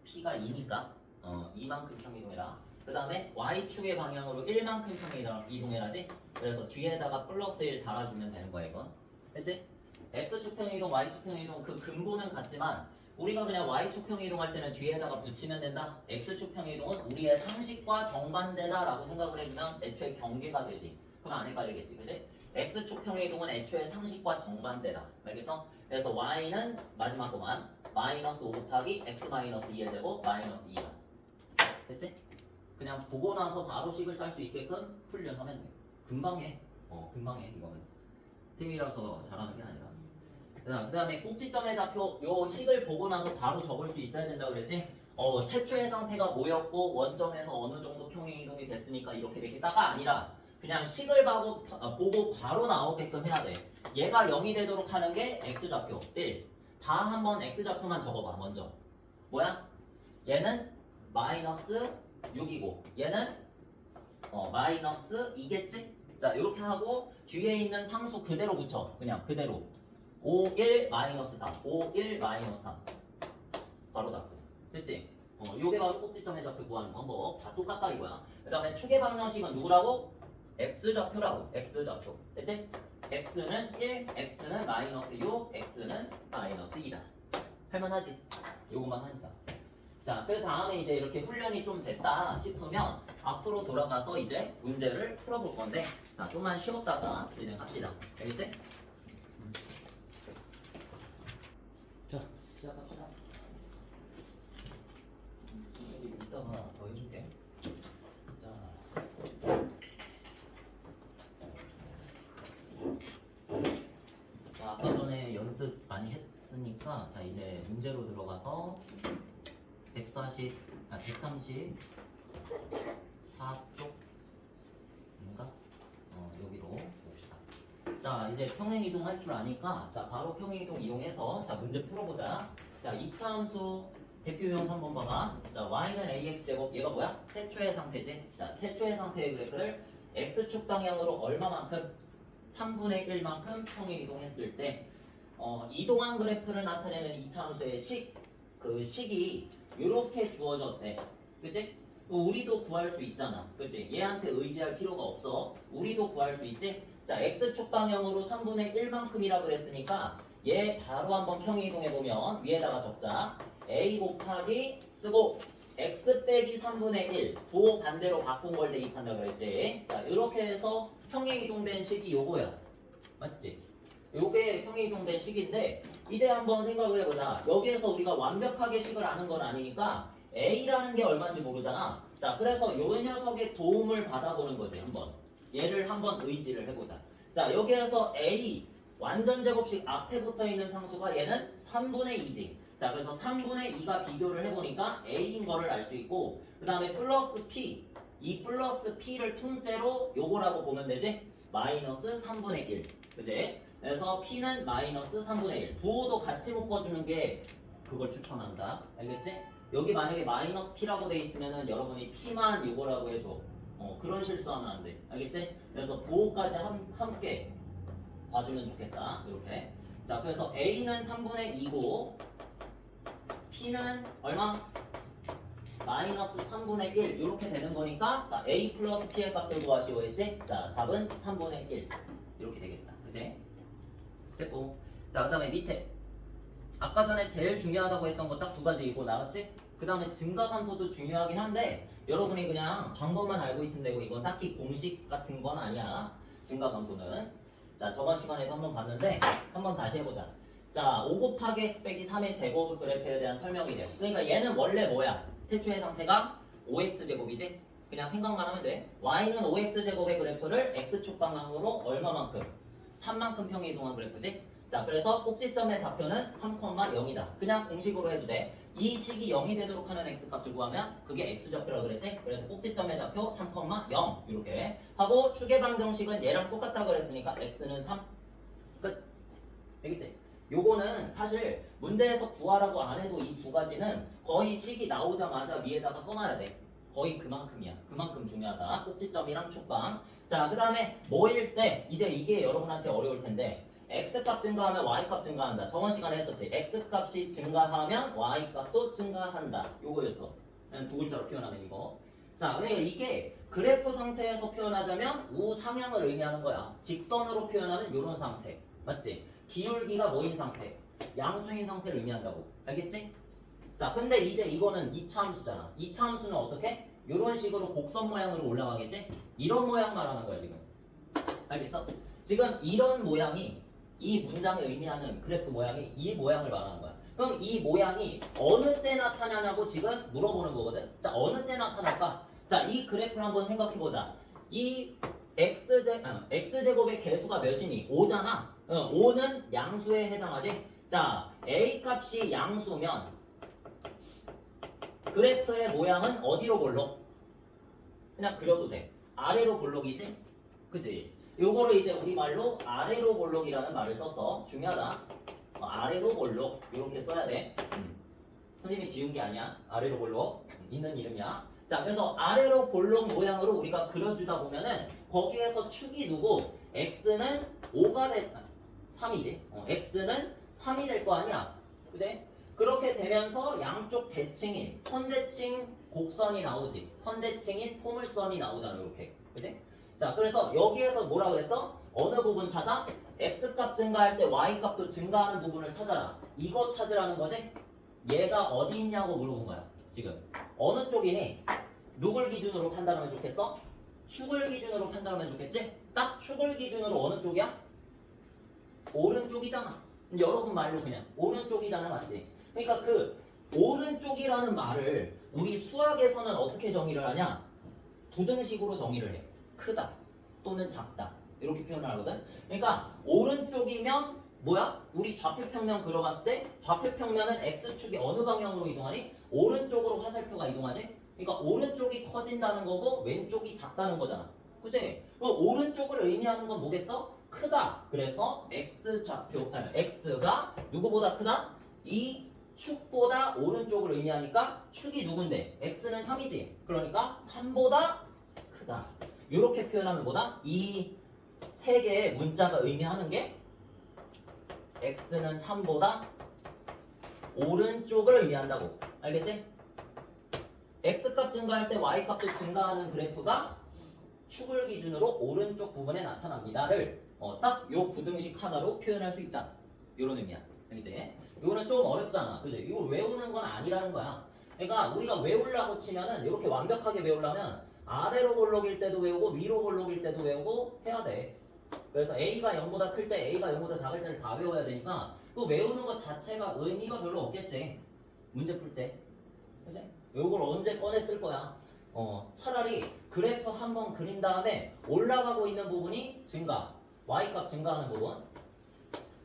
p가 2니까 2만큼 평이동해라. 그 다음에 y축의 방향으로 1만큼 평이동해라지? 그래서 뒤에다가 플러스 1 달아주면 되는 거야 이건. 됐지? x축 평이동, y축 평이동 그 근본은 같지만 우리가 그냥 y축 평이동할 때는 뒤에다가 붙이면 된다. x축 평이동은 우리의 상식과 정반대다 라고 생각을 해주면 애초에 경계가 되지. 그럼 안 헷갈리겠지, 그지? x축 평이동은 애초에 상식과 정반대다. 알겠어? 그래서 y는 마지막 거만 마이너스 5 곱하기 x 마이너스 2의 제곱 마이너스 2다. 됐지? 그냥 보고 나서 바로 식을 짤 수 있게끔 훈련하면 돼. 금방 해. 금방 해 이거는. 템이라서 잘하는 게 아니라. 그 다음에 꼭지점의 좌표 요 식을 보고 나서 바로 적을 수 있어야 된다고 그랬지? 태초의 상태가 뭐였고 원점에서 어느 정도 평행 이동이 됐으니까 이렇게 되겠다가 아니라 그냥 식을 보고 바로 나오게끔 해야 돼. 얘가 0이 되도록 하는 게 x좌표 1. 다 한번 x좌표만 적어봐 먼저. 뭐야? 얘는 마이너스 6이고 얘는 마이너스 2겠지? 자 이렇게 하고 뒤에 있는 상수 그대로 붙여. 그냥 그대로 5, 1, 마이너스 3 5, 1, 마이너스 3 바로 닫고. 됐지? 요게 바로 꼭지점의 좌표 구하는 방법. 다 똑같다 이거야. 그 다음에 축의 방정식은 누구라고? x좌표라고. x좌표. 됐지? x는 1, x는 마이너스 6, x는 마이너스 2다. 할만하지? 요것만 하니까. 자, 그 다음에 이제 이렇게 훈련이 좀 됐다 싶으면 앞으로 돌아가서 이제 문제를 풀어볼 건데, 자, 좀만 쉬었다가 진행합시다. 알겠지? 자, 시작합시다. 이따가 더 해줄게. 자, 아까 전에 연습 많이 했으니까, 자, 이제 문제로 들어가서 134쪽인가? 여기로 봅시다. 자, 이제 평행이동 할 줄 아니까, 자, 바로 평행이동 이용해서, 자, 문제 풀어보자. 자, 이차함수 대표 유형 3번 봐봐. 자, y는 ax제곱, 얘가 뭐야? 태초의 상태지? 자, 태초의 상태의 그래프를 x축 방향으로 얼마만큼? 3분의 1만큼 평행이동했을 때, 이동한 그래프를 나타내는 이차함수의 그 식이 이렇게 주어졌대. 그치? 우리도 구할 수 있잖아. 그치? 얘한테 의지할 필요가 없어. 우리도 구할 수 있지? 자, x축 방향으로 3분의 1만큼이라 그랬으니까 얘 바로 한번 평행이동해보면 위에다가 적자. a 곱하기 쓰고 x 빼기 3분의 1 부호 반대로 바꾼 걸 대입한다 그랬지? 자, 이렇게 해서 평행이동된 식이 요거야. 맞지? 요게 평행이동된 식인데 이제 한번 생각을 해보자. 여기에서 우리가 완벽하게 식을 아는 건 아니니까 A라는 게 얼마인지 모르잖아. 자, 그래서 요 녀석의 도움을 받아보는 거지, 한번. 얘를 한번 의지를 해보자. 자, 여기에서 A 완전 제곱식 앞에 붙어 있는 상수가 얘는 3분의 2지. 자, 그래서 3분의 2가 비교를 해보니까 A인 거를 알 수 있고, 그 다음에 플러스 P. 이 플러스 P를 통째로 요거라고 보면 되지? 마이너스 3분의 1. 그지? 그래서 P는 마이너스 3분의 1. 부호도 같이 묶어주는 게 그걸 추천한다. 알겠지? 여기 만약에 마이너스 P라고 돼 있으면은 여러분이 P만 이거라고 해줘. 그런 실수하면 안 돼. 알겠지? 그래서 부호까지 함께 봐주면 좋겠다. 이렇게. 자, 그래서 A는 3분의 2고 P는 얼마? 마이너스 3분의 1 이렇게 되는 거니까 자, A 플러스 P의 값을 구하시오 했지? 자, 답은 3분의 1 이렇게 되겠다. 그지? 됐고. 자, 그 다음에 밑에 아까 전에 제일 중요하다고 했던 거 딱 두 가지 이거 나왔지? 그 다음에 증가함수도 중요하긴 한데 여러분이 그냥 방법만 알고 있으면 되고 이건 딱히 공식 같은 건 아니야. 증가함수는. 자, 저번 시간에도 한번 봤는데 한번 다시 해보자. 자, 5 곱하기 x 빼기 3의 제곱 그래프에 대한 설명이 돼요. 그러니까 얘는 원래 뭐야? 태초의 상태가 5x제곱이지? 그냥 생각만 하면 돼. y는 5x제곱의 그래프를 x축 방향으로 얼마만큼? 3만큼 평이동한 그래프지? 자, 그래서 꼭지점의 좌표는 3,0이다. 그냥 공식으로 해도 돼. 이 식이 0이 되도록 하는 x값을 구하면 그게 x좌표라고 그랬지? 그래서 꼭지점의 좌표 3,0 이렇게 하고 추계 방정식은 얘랑 똑같다 그랬으니까 x는 3. 끝. 알겠지? 요거는 사실 문제에서 구하라고 안 해도 이 두 가지는 거의 식이 나오자마자 위에다가 써놔야 돼. 거의 그만큼이야. 그만큼 중요하다. 꼭지점이랑 축방. 자, 그 다음에 뭐일 때 이제 이게 여러분한테 어려울 텐데 x값 증가하면 y값 증가한다. 저번 시간에 했었지. x값이 증가하면 y값도 증가한다. 요거였어. 그냥 두 글자로 표현하면 이거. 자, 그러니까 이게 그래프 상태에서 표현하자면 우상향을 의미하는 거야. 직선으로 표현하는 이런 상태. 맞지? 기울기가 뭐인 상태? 양수인 상태를 의미한다고. 알겠지? 자, 근데 이제 이거는 2차 함수잖아. 2차 함수는 어떻게? 이런 식으로 곡선 모양으로 올라가겠지? 이런 모양 말하는 거야, 지금. 알겠어? 지금 이런 모양이 이 문장에 의미하는 그래프 모양이 이 모양을 말하는 거야. 그럼 이 모양이 어느 때 나타나냐고 지금 물어보는 거거든. 자, 어느 때 나타날까? 자, 이 그래프를 한번 생각해보자. 이 x제곱의 개수가 몇이니? 5잖아. 5는 양수에 해당하지? 자, a 값이 양수면 그래프의 모양은 어디로 볼록? 그냥 그려도 돼. 아래로 볼록이지? 그치? 요거를 이제 우리말로 아래로 볼록이라는 말을 써서 중요하다. 아래로 볼록 이렇게 써야 돼. 선생님이 지은 게 아니야. 아래로 볼록 있는 이름이야. 자, 그래서 아래로 볼록 모양으로 우리가 그려주다 보면은 거기에서 축이 누구? x는 5가 3이지. x는 3이 될 거 아니야. 그지? 그렇게 되면서 양쪽 대칭인 선대칭 곡선이 나오지. 선대칭인 포물선이 나오잖아. 이렇게. 그지? 자, 그래서 여기에서 뭐라 그랬어? 어느 부분 찾아? x값 증가할 때 y값도 증가하는 부분을 찾아라. 이거 찾으라는 거지? 얘가 어디 있냐고 물어본 거야. 지금. 어느 쪽이니? 누굴 기준으로 판단하면 좋겠어? 축을 기준으로 판단하면 좋겠지? 딱 축을 기준으로 어느 쪽이야? 오른쪽이잖아. 여러분 말로 그냥 오른쪽이잖아. 맞지? 그러니까 그 오른쪽이라는 말을 우리 수학에서는 어떻게 정의를 하냐? 부등식으로 정의를 해. 크다 또는 작다 이렇게 표현을 하거든. 그러니까 오른쪽이면 뭐야? 우리 좌표평면 그려봤을 때 좌표평면은 x축이 어느 방향으로 이동하니? 오른쪽으로 화살표가 이동하지? 그러니까 오른쪽이 커진다는 거고 왼쪽이 작다는 거잖아. 그치? 오른쪽을 의미하는 건 뭐겠어? 크다. 그래서 x좌표, x가 누구보다 크다? 이 축보다 오른쪽을 의미하니까 축이 누군데? x는 3이지. 그러니까 3보다 크다. 이렇게 표현하면 뭐다? 이 세 개의 문자가 의미하는 게 x는 3보다 오른쪽을 의미한다고. 알겠지? x값 증가할 때 y값도 증가하는 그래프가 축을 기준으로 오른쪽 부분에 나타납니다를 딱 요 부등식 하나로 표현할 수 있다. 요런 의미야. 알겠지? 요거는 좀 어렵잖아. 그지? 이걸 외우는 건 아니라는 거야. 그러니까 우리가 외우려고 치면은 이렇게 완벽하게 외우려면 아래로 볼록일 때도 외우고 위로 볼록일 때도 외우고 해야 돼. 그래서 A가 0보다 클 때, A가 0보다 작을 때를 다 외워야 되니까 그 외우는 것 자체가 의미가 별로 없겠지. 문제 풀 때. 그치? 요걸 언제 꺼내 쓸 거야? 차라리 그래프 한번 그린 다음에 올라가고 있는 부분이 증가, Y값 증가하는 부분.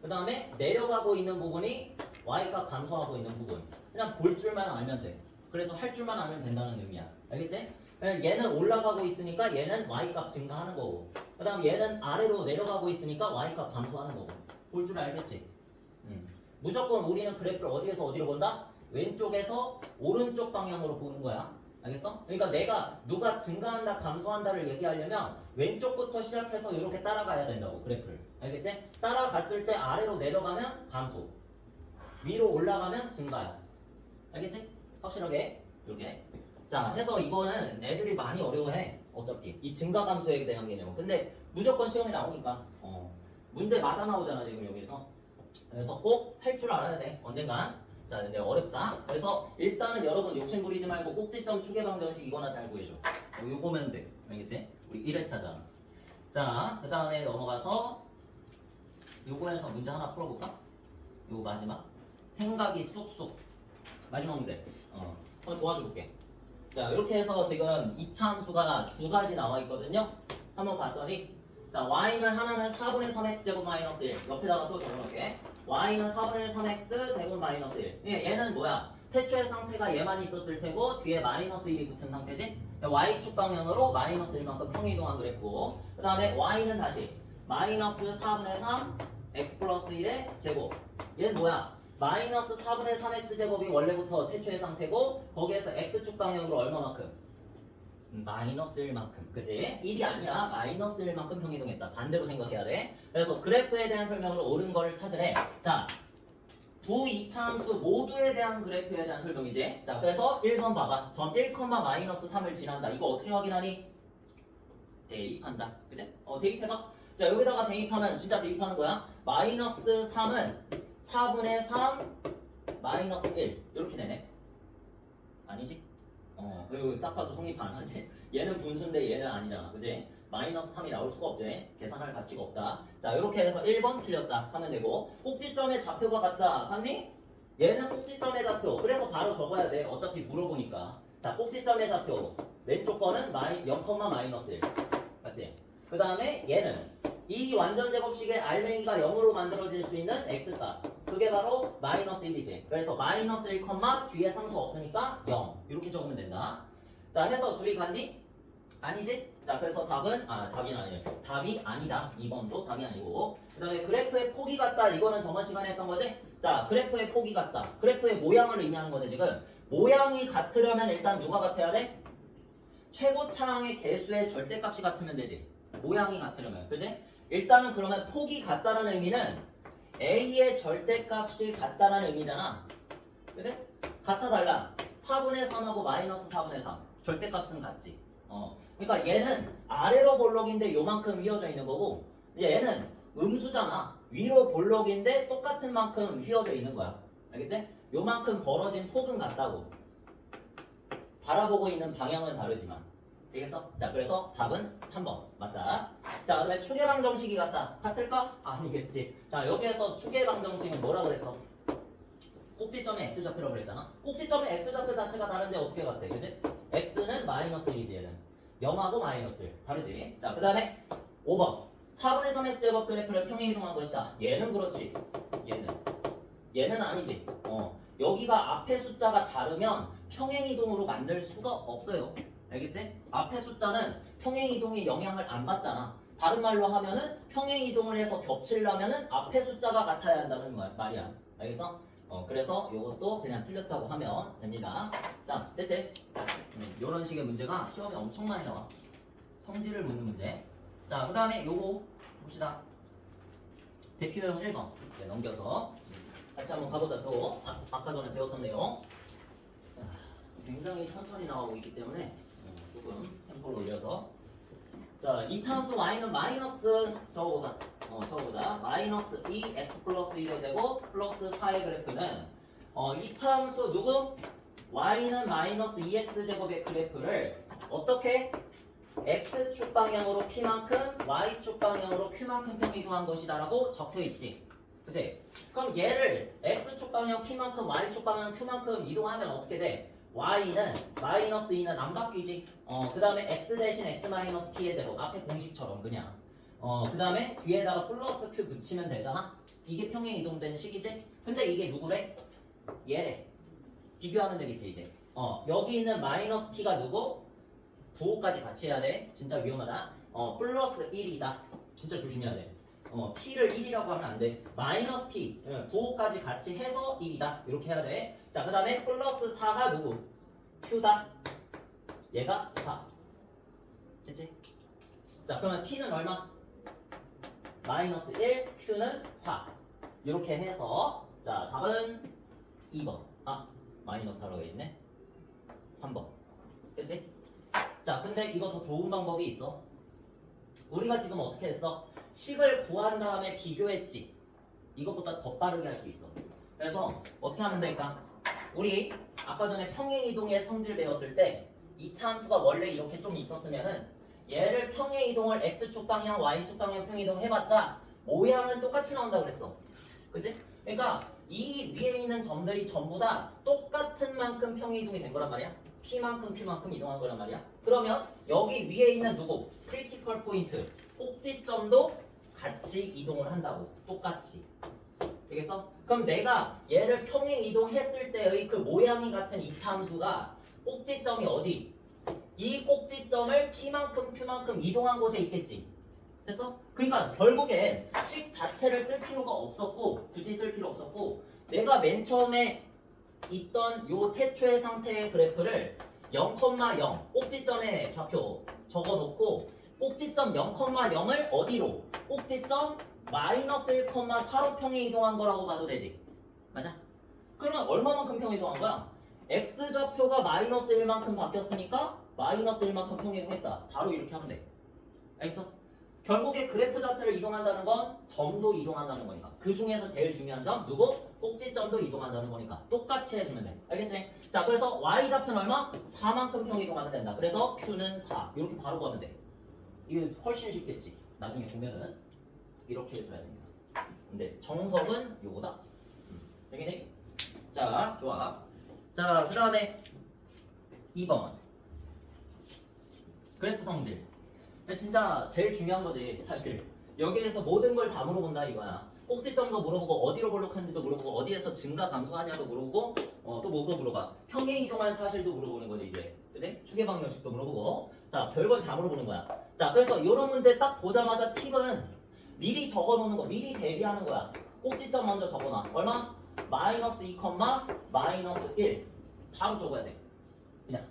그 다음에 내려가고 있는 부분이 Y값 감소하고 있는 부분. 그냥 볼 줄만 알면 돼. 그래서 할 줄만 알면 된다는 의미야. 알겠지? 얘는 올라가고 있으니까 얘는 Y값 증가하는 거고, 그 다음 얘는 아래로 내려가고 있으니까 Y값 감소하는 거고. 볼 줄 알겠지? 무조건 우리는 그래프를 어디에서 어디로 본다? 왼쪽에서 오른쪽 방향으로 보는 거야. 알겠어? 그러니까 내가 누가 증가한다 감소한다를 얘기하려면 왼쪽부터 시작해서 이렇게 따라가야 된다고, 그래프를. 알겠지? 따라갔을 때 아래로 내려가면 감소, 위로 올라가면 증가야. 알겠지? 확실하게 이렇게. 자, 해서 이거는 애들이 많이 어려워해. 어차피 이 증가 감소에 대한 개념은. 근데 무조건 시험에 나오니까 문제마다 나오잖아 지금 여기서. 그래서 꼭 할 줄 알아야 돼, 언젠간. 자, 근데 어렵다. 그래서 일단은 여러분 욕심 부리지 말고 꼭지점 추계방정식 이거나 잘 구해줘. 요거면 돼. 알겠지? 우리 1회차잖아. 자, 그 다음에 넘어가서 요거에서 문제 하나 풀어볼까? 요거 마지막. 생각이 쑥쑥. 마지막 문제. 한번 도와줄게. 자, 이렇게 해서 지금 2차 함수가 두 가지 나와 있거든요. 한번 봤더니, 자, y는 하나는 4분의 3x 제곱 마이너스 1. 옆에다가 또 적어놓을게. y는 4분의 3x 제곱 마이너스 1. 얘는 뭐야? 태초의 상태가 얘만 있었을 테고 뒤에 마이너스 1이 붙은 상태지? y축 방향으로 마이너스 1만큼 평이동한 그래프고, 그 다음에 y는 다시 마이너스 4분의 3 x 플러스 1의 제곱. 얘는 뭐야? 마이너스 4분의 3x 제곱이 원래부터 태초의 상태고 거기에서 x축 방향으로 얼마만큼? 마이너스 1만큼. 그지? 1이 아니야. 마이너스 1만큼 평이동했다. 반대로 생각해야 돼. 그래서 그래프에 대한 설명으로 옳은 거를 찾으래. 자, 두 이차함수 모두에 대한 그래프에 대한 설명이지. 자, 그래서 1번 봐봐. 점 1, 마이너스 3을 지난다. 이거 어떻게 확인하니? 대입한다. 그지? 대입해봐. 자, 여기다가 대입하면 진짜 대입하는 거야. 마이너스 3은 4분의 3 마이너스 1 이렇게 되네. 아니지? 이거 딱 봐도 성립 안 하지. 얘는 분수인데 얘는 아니잖아. 그지? 마이너스 3이 나올 수가 없지. 계산할 가치가 없다. 자, 이렇게 해서 1번 틀렸다 하면 되고, 꼭지점의 좌표가 같다. 같니? 얘는 꼭지점의 좌표. 그래서 바로 적어야 돼. 어차피 물어보니까. 자, 꼭지점의 좌표. 왼쪽 거는 0, 마이너스 1. 맞지? 그 다음에 얘는 이 완전 제곱식의 알맹이가 0으로 만들어질 수 있는 x값. 그게 바로 마이너스 1이지. 그래서 마이너스 1, 뒤에 상수 없으니까 0. 이렇게 적으면 된다. 자, 해서 둘이 같니? 아니지? 자, 그래서 답은 답이 아니에요. 답이 아니다. 2번도 답이 아니고. 그 다음에 그래프의 폭이 같다. 이거는 저번 시간에 했던 거지? 자, 그래프의 폭이 같다. 그래프의 모양을 의미하는 거네 지금. 모양이 같으려면 일단 누가 같아야 돼? 최고차항의 개수의 절대값이 같으면 되지. 모양이 같으려면. 그지? 일단은 그러면 폭이 같다라는 의미는 A의 절대값이 같다라는 의미잖아. 그치? 같아 달라. 4분의 3하고 마이너스 4분의 3. 절대값은 같지. 그러니까 얘는 아래로 볼록인데 요만큼 휘어져 있는 거고, 얘는 음수잖아. 위로 볼록인데 똑같은 만큼 휘어져 있는 거야. 알겠지? 요만큼 벌어진 폭은 같다고. 바라보고 있는 방향은 다르지만. 알겠어? 자, 그래서 답은 3번 맞다. 자, 그다음에 추계방정식이 같다. 같을까? 아니겠지. 자, 여기에서 추계방정식은 뭐라 그랬어? 꼭지점의 x좌표라고 그랬잖아. 꼭지점의 x좌표 자체가 다른데 어떻게 같아? 그지? x는 마이너스 1이지 얘는. 0하고 마이너스 1. 다르지? 자, 그 다음에 5번 4분의 3x 제곱 그래프를 평행이동한 것이다. 얘는 그렇지. 얘는 아니지. 여기가 앞에 숫자가 다르면 평행이동으로 만들 수가 없어요. 알겠지? 앞에 숫자는 평행이동에 영향을 안 받잖아. 다른 말로 하면은 평행이동을 해서 겹치려면은 앞에 숫자가 같아야 한다는 말이야. 알겠어? 그래서 이것도 그냥 틀렸다고 하면 됩니다. 자, 됐지? 이런 식의 문제가 시험에 엄청 많이 나와. 성질을 묻는 문제. 자, 그 다음에 요거 봅시다. 대표형 1번 넘겨서 같이 한번 가보자. 또 아까 전에 배웠던 내용. 자, 굉장히 천천히 나오고 있기 때문에 조금 템포를 올려서 자, 이차함수 y는 마이너스 저거보다 마이너스 2x 플러스 1의 제곱 플러스 4의 그래프는 이차함수 누구? y는 마이너스 2x 제곱의 그래프를 어떻게? x축 방향으로 p만큼 y축 방향으로 q만큼 평이동한 것이다 라고 적혀있지. 그치? 그럼 얘를 x축 방향 p만큼 y축 방향 q만큼 이동하면 어떻게 돼? y는 마이너스 2는 안 바뀌지. 그 다음에 x 대신 x 마이너스 p의 제곱 앞에 공식처럼 그냥 그 다음에 뒤에다가 플러스 q 붙이면 되잖아. 이게 평행 이동된 식이지. 근데 이게 누구래? 얘래. 비교하면 되겠지 이제. 여기 있는 마이너스 p가 누구? 부호까지 같이 해야 돼. 진짜 위험하다. 플러스 1이다. 진짜 조심해야 돼. p를 1이라고 하면 안 돼. 마이너스 p 부호까지 같이 해서 1이다. 이렇게 해야 돼. 자, 그 다음에 플러스 4가 누구? q다. 얘가 4. 됐지? 자, 그러면 p는 얼마? 마이너스 1, q는 4. 이렇게 해서 자, 답은 2번. 마이너스 4라고 있네. 3번. 됐지? 자, 근데 이거 더 좋은 방법이 있어. 우리가 지금 어떻게 했어? 식을 구한 다음에 비교했지. 이것보다 더 빠르게 할 수 있어. 그래서 어떻게 하면 될까? 우리 아까 전에 평행이동의 성질 배웠을 때 이차 함수가 원래 이렇게 좀 있었으면은 얘를 평행이동을 x축 방향, y축 방향 평행이동 해봤자 모양은 똑같이 나온다고 그랬어. 그치? 그러니까 이 위에 있는 점들이 전부 다 똑같은 만큼 평행이동이 된 거란 말이야. p만큼 q만큼 이동한 거란 말이야. 그러면 여기 위에 있는 누구? 크리티컬 포인트 꼭지점도 같이 이동을 한다고. 똑같이. 되겠어? 그럼 내가 얘를 평행 이동했을 때의 그 모양이 같은 이차 함수가 꼭지점이 어디? 이 꼭지점을 p만큼 q만큼 이동한 곳에 있겠지. 됐어? 그러니까 결국엔 식 자체를 쓸 필요가 없었고 굳이 쓸 필요 없었고 내가 맨 처음에 있던 요 태초의 상태의 그래프를 0,0 꼭지점에 좌표 적어놓고 꼭지점 0,0을 어디로? 꼭지점 마이너스 1,4로 평행 이동한 거라고 봐도 되지. 맞아? 그러면 얼마만큼 평행 이동한 거야? x좌표가 마이너스 1만큼 바뀌었으니까 마이너스 1만큼 평행 이동했다. 바로 이렇게 하면 돼. 알겠어? 결국에 그래프 자체를 이동한다는 건 점도 이동한다는 거니까. 그 중에서 제일 중요한 점 누구? 꼭지점도 이동한다는 거니까 똑같이 해주면 돼. 알겠지? 자, 그래서 y좌표는 얼마? 4만큼 평 이동하면 된다. 그래서 q는 4. 이렇게 바로 구하면 돼. 이거 훨씬 쉽겠지. 나중에 보면은 이렇게 해줘야 됩니다. 근데 정석은 요거다. 되겠니? 자, 좋아. 자, 그 다음에 2번 그래프 성질. 진짜 제일 중요한 거지 사실. 여기에서 모든 걸 다 물어본다 이거야. 꼭지점도 물어보고 어디로 볼록한지도 물어보고 어디에서 증가 감소하냐도 물어보고 또 뭐가 물어봐. 평행 이동할 사실도 물어보는 거지 이제. 그치? 추계 방정식도 물어보고. 자, 별걸 다 물어보는 거야. 자, 그래서 이런 문제 딱 보자마자 팁은 미리 적어놓는 거, 미리 대비하는 거야. 꼭지점 먼저 적어놔. 얼마? 마이너스 2, 마이너스 1. 바로 적어야 돼. 그냥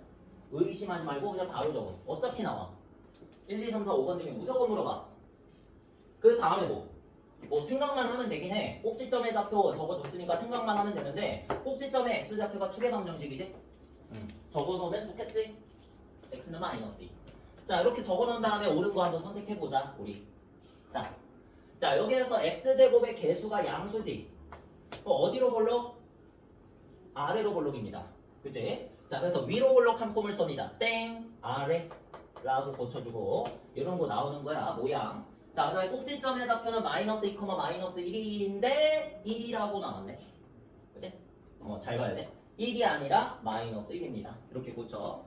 의심하지 말고 그냥 바로 적어. 어차피 나와. 1, 2, 3, 4, 5번 중에 무조건 물어봐. 그 다음에 뭐 생각만 하면 되긴 해. 꼭지점의 좌표 적어줬으니까 생각만 하면 되는데 꼭지점의 x좌표가 추계방정식이지? 적어놓으면 좋겠지? x는 마이너스 2. 자, 이렇게 적어놓은 다음에 옳은 거 한번 선택해보자 우리. 자, 여기에서 x제곱의 개수가 양수지. 어디로 볼록? 아래로 볼록입니다. 그치? 자, 그래서 위로 볼록한 폼을 씁니다. 땡, 아래 라고 고쳐주고 이런 거 나오는 거야 모양. 자, 그 다음에 꼭지점의 좌표는 마이너스 2, 마이너스 1인데 1이라고 나왔네. 그치? 잘 봐야지. 1이 아니라 마이너스 1입니다. 이렇게 고쳐.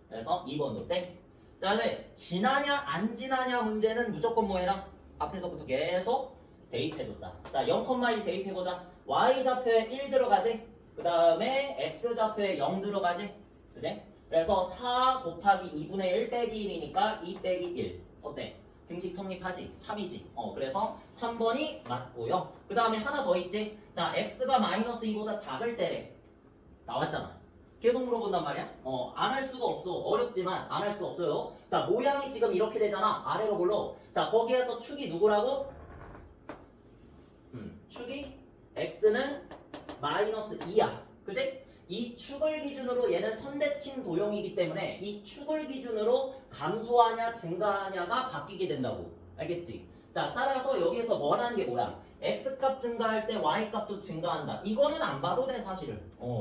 그래서 2번도 땡. 자, 네. 지나냐 안 지나냐 문제는 무조건 뭐 해라? 앞에서부터 계속 대입해줬다. 자, 0,1 대입해보자. y좌표에 1 들어가지. 그 다음에 x좌표에 0 들어가지. 그치? 그래서 4 곱하기 2분의 1 빼기 1이니까 2 빼기 1. 어때? 등식 성립하지? 참이지? 그래서 3번이 맞고요. 그 다음에 하나 더 있지? 자, x가 마이너스 2보다 작을 때래. 나왔잖아. 계속 물어본단 말이야? 안 할 수가 없어. 어렵지만 안 할 수 없어요. 자, 모양이 지금 이렇게 되잖아. 아래로 볼록. 자, 거기에서 축이 누구라고? 축이 x는 마이너스 2야. 그치? 이 축을 기준으로 얘는 선대칭 도형이기 때문에 이 축을 기준으로 감소하냐 증가하냐가 바뀌게 된다고. 알겠지? 자, 따라서 여기에서 원하는 게 뭐야? x값 증가할 때 y값도 증가한다. 이거는 안 봐도 돼 사실은.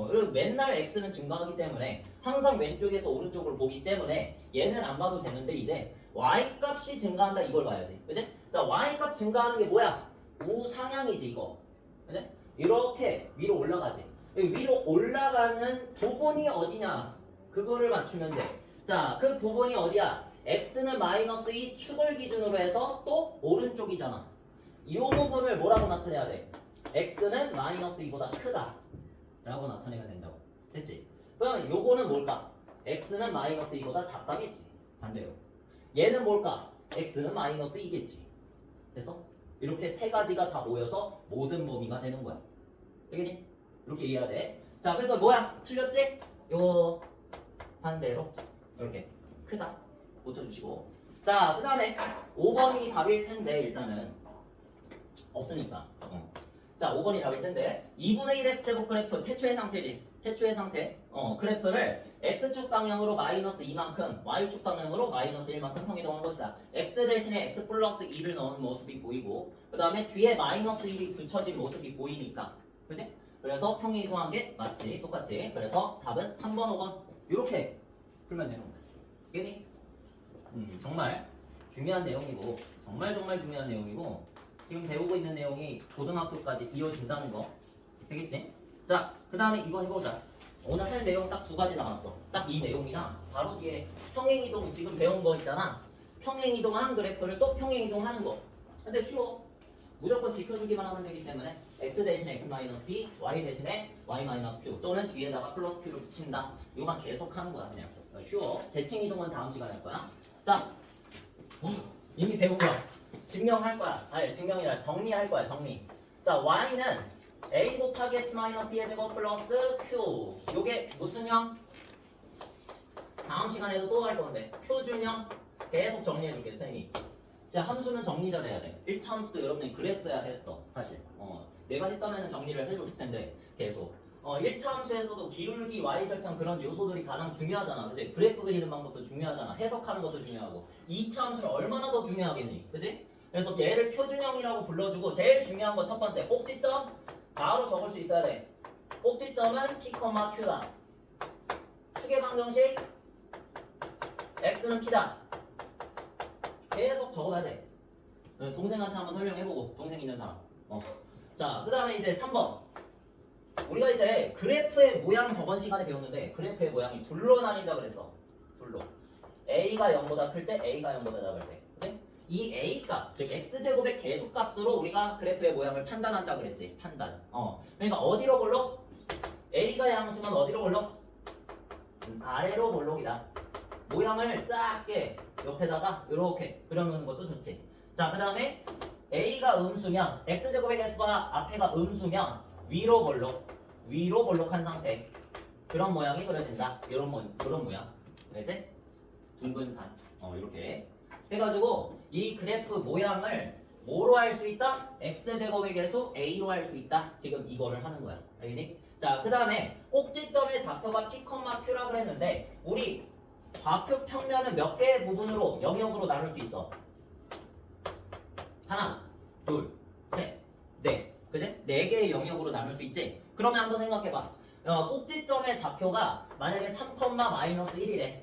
그리고 맨날 x는 증가하기 때문에 항상 왼쪽에서 오른쪽을 보기 때문에 얘는 안 봐도 되는데 이제 y값이 증가한다 이걸 봐야지. 그지? 자, y값 증가하는 게 뭐야? 우상향이지 이거. 그지? 이렇게 위로 올라가지. 위로 올라가는 부분이 어디냐? 그거를 맞추면 돼. 자, 그 부분이 어디야? x는 마이너스 2 축을 기준으로 해서 또 오른쪽이잖아. 이 부분을 뭐라고 나타내야 돼? x는 마이너스 2보다 크다 라고 나타내면 된다고. 됐지? 그러면 요거는 뭘까? x는 마이너스 2보다 작다겠지. 반대로 얘는 뭘까? x는 마이너스 2겠지. 됐어? 이렇게 세 가지가 다 모여서 모든 범위가 되는 거야. 알겠니? 이렇게 이해해야 돼. 자, 그래서 뭐야? 틀렸지? 요 반대로 이렇게 크다 고쳐주시고. 자, 그 다음에 5번이 답일 텐데 일단은 없으니까. 자, 5번이 답일 텐데 2분의 1 x제곱 그래프 태초의 상태지. 태초의 상태. 그래프를 x축 방향으로 마이너스 2만큼 y축 방향으로 마이너스 1만큼 평이동한 것이다. x 대신에 x 플러스 2를 넣은 모습이 보이고 그 다음에 뒤에 마이너스 1이 붙여진 모습이 보이니까. 그치? 그래서 평이동한 게 맞지. 똑같지. 그래서 답은 3번 5번 이렇게 풀면 되는 거야. 알겠니? 정말 중요한 내용이고 정말 중요한 내용이고 지금 배우고 있는 내용이 고등학교까지 이어진다는 거 되겠지? 자, 그 다음에 이거 해보자. 오늘 할 내용 딱 두 가지 남았어. 딱 이 내용이랑 바로 뒤에 평행이동 지금 배운 거 있잖아. 평행이동한 그래프를 또 평행이동하는 거. 근데 쉬워. 무조건 지켜주기만 하면 되기 때문에 x 대신에 x-p, y 대신에 y-q 또는 뒤에다가 플러스 q를 붙인다. 이거만 계속 하는 거야 그냥. 쉬워. 대칭 이동은 다음 시간에 할 거야. 자, 이미 배운 거야. 증명할 거야. 아니 증명이라 정리할 거야. 정리. 자, y는 a 곱하기 x-p의 제곱 플러스 q. 요게 무슨 형? 다음 시간에도 또 할 건데 표준형 계속 정리해 줄게 쌤이. 자, 함수는 정리 잘 해야 돼. 1차 함수도 여러분이 그랬어야 했어 사실. 내가 했다면 정리를 해줬을 텐데 계속. 1차 함수에서도 기울기, y절편 그런 요소들이 가장 중요하잖아. 그치? 그래프 그리는 방법도 중요하잖아. 해석하는 것도 중요하고. 2차 함수는 얼마나 더 중요하겠니? 그치? 그래서 얘를 표준형이라고 불러주고 제일 중요한 거 첫 번째 꼭지점 바로 적을 수 있어야 돼. 꼭지점은 p, q다. 축의 방정식 x는 p다. 계속 적어야 돼. 동생한테 한번 설명해보고 동생 있는 사람. 자, 그 다음에 이제 3번. 우리가 이제 그래프의 모양 저번 시간에 배웠는데 그래프의 모양이 둘로 나뉜다 그랬어. 둘로. a가 0보다 클 때 a가 0보다 작을 때. 그래? 이 a값, 즉 x제곱의 계수값으로 우리가 그래프의 모양을 판단한다 그랬지. 판단. 그러니까 어디로 볼록? a가 양수면 어디로 볼록? 아래로 볼록이다. 모양을 작게 옆에다가 이렇게 그려놓는 것도 좋지. 자, 그 다음에 a가 음수면 x제곱의 개수가 앞에가 음수면 위로 볼록한 상태 그런 모양이 그려진다. 이런 모양. 알겠지? 둥근 산. 이렇게 해가지고 이 그래프 모양을 뭐로 할 수 있다? x제곱의 개수 a로 할 수 있다. 지금 이거를 하는 거야. 알겠니? 자, 그 다음에 꼭지점의 좌표가 p, q라고 했는데 우리 좌표 평면은 몇 개의 부분으로 영역으로 나눌 수 있어? 하나, 둘, 셋, 넷. 그지? 4개의 영역으로 나눌 수 있지? 그러면 한번 생각해봐. 꼭지점의 좌표가 만약에 3,-1이래.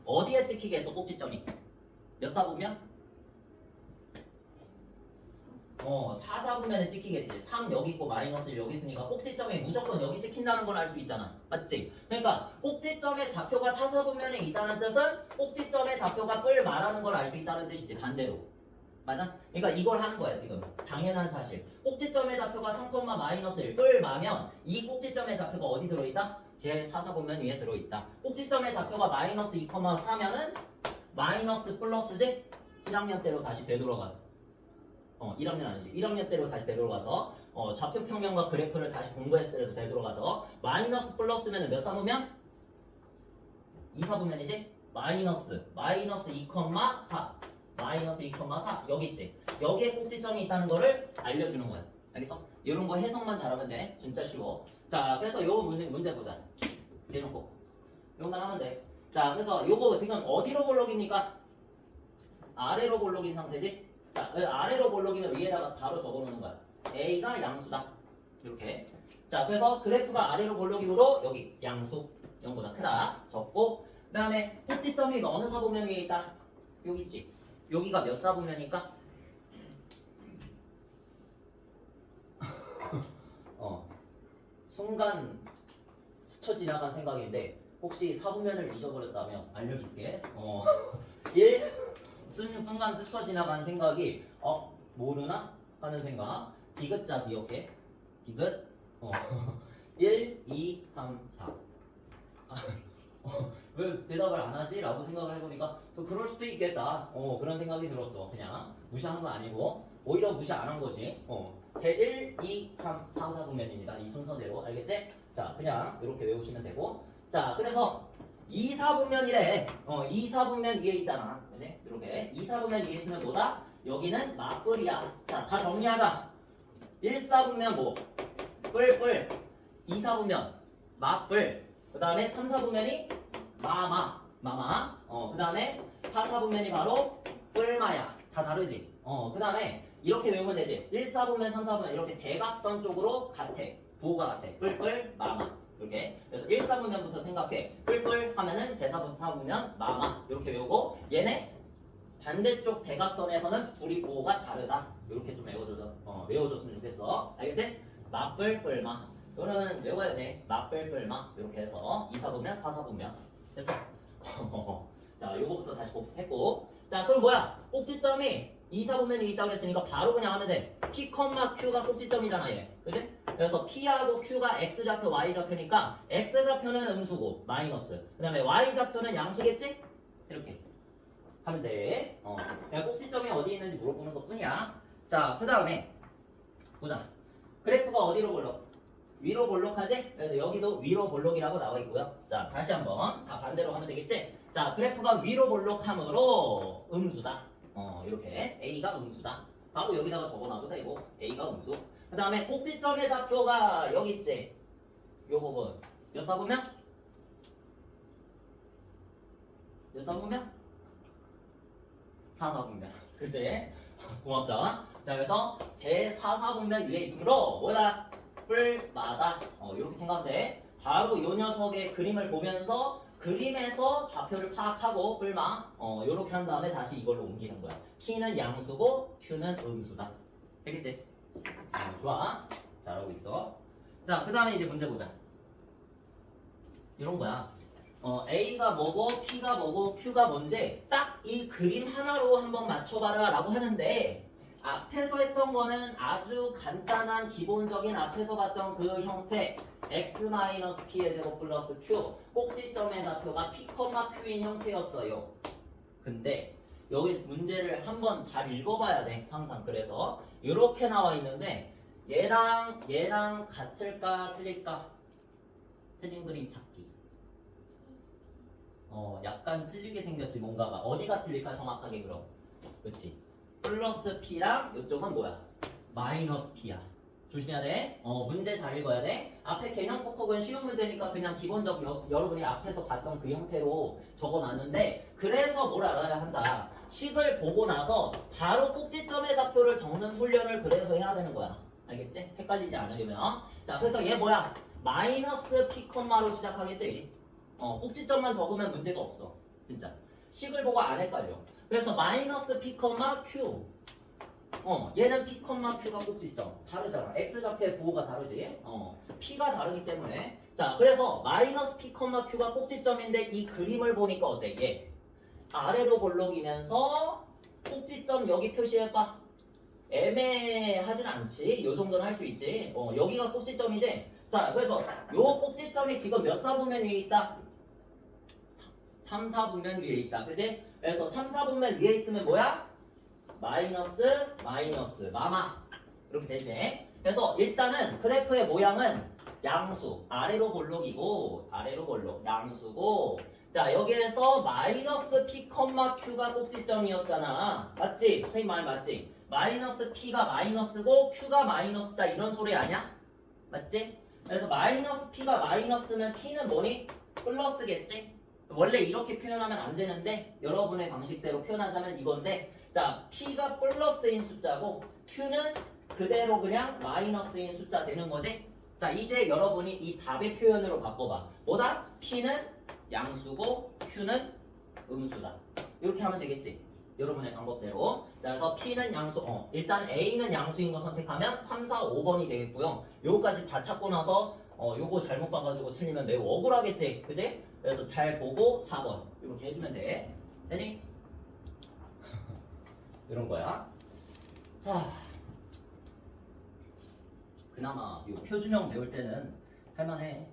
어디에 찍히겠어, 꼭지점이? 몇 사분면? 4사분면에 찍히겠지. 3 여기 있고 마이너스 1 여기 있으니까 꼭지점에 무조건 여기 찍힌다는 걸 알 수 있잖아. 맞지? 그러니까 꼭지점의 좌표가 4사분면에 있다는 뜻은 꼭지점의 좌표가 뿔 말하는 걸 알 수 있다는 뜻이지. 반대로. 맞아? 그러니까 이걸 하는 거야 지금. 당연한 사실. 꼭지점의 좌표가 3,-1 뿔 마면 이 꼭지점의 좌표가 어디 들어있다? 제 4사분면 위에 들어있다. 꼭지점의 좌표가 마이너스 2,4면은 마이너스 플러스지? 1학년 때로 다시 되돌아가서 1학년 아니지. 1학년 때로 다시 되돌아가서 좌표 평면과 그래프를 다시 공부했을 때로 되돌아가서 마이너스 플러스면은 몇 사분면? 2사분면이지? 마이너스 2,4 마이너스 2,4 여기 있지. 여기에 꼭지점이 있다는 거를 알려주는 거야. 알겠어? 이런 거 해석만 잘하면 돼. 진짜 쉬워. 자, 그래서 요 문제 보자. 대놓고 요것만 하면 돼. 자, 그래서 요거 지금 어디로 볼록입니까? 아래로 볼록인 상태지? 자, 아래로 볼록이면 위에다가 바로 적어놓는 거야. A가 양수다. 이렇게. 자, 그래서 그래프가 아래로 볼록이므로 여기 양수 0보다 크다. 적고 그 다음에 꼭지점이 어느 사분면 위에 있다? 여기 있지? 여기가 몇 사분면일까? 순간 스쳐 지나간 생각인데 혹시 사분면을 잊어버렸다면 알려줄게. 1. 순간 스쳐 지나간 생각이 모르나? 하는 생각. 디귿자 기억해. 디귿. 1, 2, 3, 4. 왜 대답을 안 하지? 라고 생각을 해보니까 그럴 수도 있겠다. 그런 생각이 들었어. 그냥 무시하는 건 아니고 오히려 무시 안 한 거지. 제 1, 2, 3, 4, 4분면입니다. 이 순서대로 알겠지? 자, 그냥 이렇게 외우시면 되고. 자, 그래서 2, 4분면이래. 2, 4분면 위에 있잖아. 그지? 이렇게 2, 4분면 위에 있으면 뭐다? 여기는 맞불이야. 자, 다 정리하자. 1, 4분면 뭐? 뿔뿔. 2, 4분면 맞불. 그 다음에 3, 4분면이 마마. 그 다음에 4, 4분면이 바로 뿔마야. 다 다르지? 그 다음에 이렇게 외우면 되지. 1, 4분면, 3, 4분면 이렇게 대각선 쪽으로 같아. 부호가 같아. 뿔뿔, 마마. 이렇게. 그래서 1, 4분면부터 생각해. 뿔뿔 하면은 제 4분면, 마마. 이렇게 외우고 얘네 반대쪽 대각선에서는 둘이 부호가 다르다. 이렇게 좀 외워줬으면 좋겠어. 알겠지? 맞뿔, 뿔마. 이거는 외워야지. 맞뿔, 뿔마. 이렇게 해서 2, 4분면, 4, 4분면. 됐어? 자, 요거부터 다시 복습했고. 자, 그럼 뭐야? 꼭지점이 2, 4분면이 있다고 그랬으니까 바로 그냥 하면 돼. P, Q가 꼭지점이잖아, 얘. 그지? 그래서 P하고 Q가 X좌표, Y좌표니까 X좌표는 음수고, 마이너스. 그 다음에 Y좌표는 양수겠지? 이렇게 하면 돼. 그냥 꼭지점이 어디 있는지 물어보는 것 뿐이야. 자, 그 다음에 보자. 그래프가 어디로 볼록? 위로 볼록하지? 그래서 여기도 위로 볼록이라고 나와 있고요. 자, 다시 한번 다 반대로 하면 되겠지? 자, 그래프가 위로 볼록함으로 음수다. 이렇게 A가 음수다. 바로 여기다가 적어놔도 되고 A가 음수. 그 다음에 꼭지점의 좌표가 여기 있지? 요 부분 몇 사분면? 몇 사분면? 4사분면. 그치? 고맙다. 자, 그래서 제 4사분면 위에 있으므로 뭐다? 뿔마다. 이렇게 생각하면 돼. 바로 요 녀석의 그림을 보면서 그림에서 좌표를 파악하고 뿔마 요렇게 한 다음에 다시 이걸로 옮기는 거야. P는 양수고 Q는 음수다. 되겠지? 좋아. 잘하고 있어. 자, 그 다음에 이제 문제 보자. 이런 거야. A가 뭐고 P가 뭐고 Q가 뭔지 딱 이 그림 하나로 한번 맞춰봐라 라고 하는데 앞에서 했던 거는 아주 간단한 기본적인 앞에서 봤던 그 형태 x-p의 제곱 플러스 q 꼭지점의 좌표가 p, q인 형태였어요. 근데 여기 문제를 한번 잘 읽어봐야 돼. 항상. 그래서 이렇게 나와 있는데 얘랑 같을까 틀릴까? 틀린 그림 찾기. 약간 틀리게 생겼지 뭔가가. 어디가 틀릴까 정확하게 그럼. 그치? 플러스 P랑 이쪽은 뭐야? 마이너스 P야. 조심해야 돼. 문제 잘 읽어야 돼. 앞에 개념 폭폭은 쉬운 문제니까 그냥 기본적 여러분이 앞에서 봤던 그 형태로 적어놨는데 그래서 뭘 알아야 한다. 식을 보고 나서 바로 꼭지점의 좌표를 적는 훈련을 그래서 해야 되는 거야. 알겠지? 헷갈리지 않으려면. 자, 그래서 얘 뭐야? 마이너스 P, 로 시작하겠지? 꼭지점만 적으면 문제가 없어. 진짜. 식을 보고 안 헷갈려. 그래서 마이너스 P, Q. 얘는 P, Q가 꼭지점. 다르잖아. X좌표의 부호가 다르지. P가 다르기 때문에. 자, 그래서 마이너스 P, Q가 꼭지점인데 이 그림을 보니까 어때? 얘 아래로 볼록이면서 꼭지점 여기 표시해봐. 애매하진 않지. 요 정도는 할 수 있지. 여기가 꼭지점이지. 자, 그래서 요 꼭지점이 지금 몇 사분면 위에 있다? 3, 4분면 위에 있다. 그지? 그래서 3, 4분면 위에 있으면 뭐야? 마이너스, 마마. 이렇게 되지? 그래서 일단은 그래프의 모양은 양수, 아래로 볼록이고, 아래로 볼록, 양수고, 자, 여기에서 마이너스 P, Q가 꼭지점이었잖아. 맞지? 선생님 말 맞지? 마이너스 P가 마이너스고, Q가 마이너스다. 이런 소리 아니야? 맞지? 그래서 마이너스 P가 마이너스면 P는 뭐니? 플러스겠지? 원래 이렇게 표현하면 안 되는데 여러분의 방식대로 표현하자면 이건데 자 P가 플러스인 숫자고 Q는 그대로 그냥 마이너스인 숫자 되는 거지? 자 이제 여러분이 이 답의 표현으로 바꿔봐. 뭐다? P는 양수고 Q는 음수다. 이렇게 하면 되겠지? 여러분의 방법대로. 자, 그래서 P는 양수, 일단 A는 양수인 거 선택하면 3, 4, 5번이 되겠고요. 요거까지 다 찾고 나서 요거 잘못 봐가지고 틀리면 매우 억울하겠지? 그지? 그래서 잘 보고 4번 이렇게 해주면 돼. 되니? 이런 거야. 자, 그나마 요 표준형 배울 때는 할만해.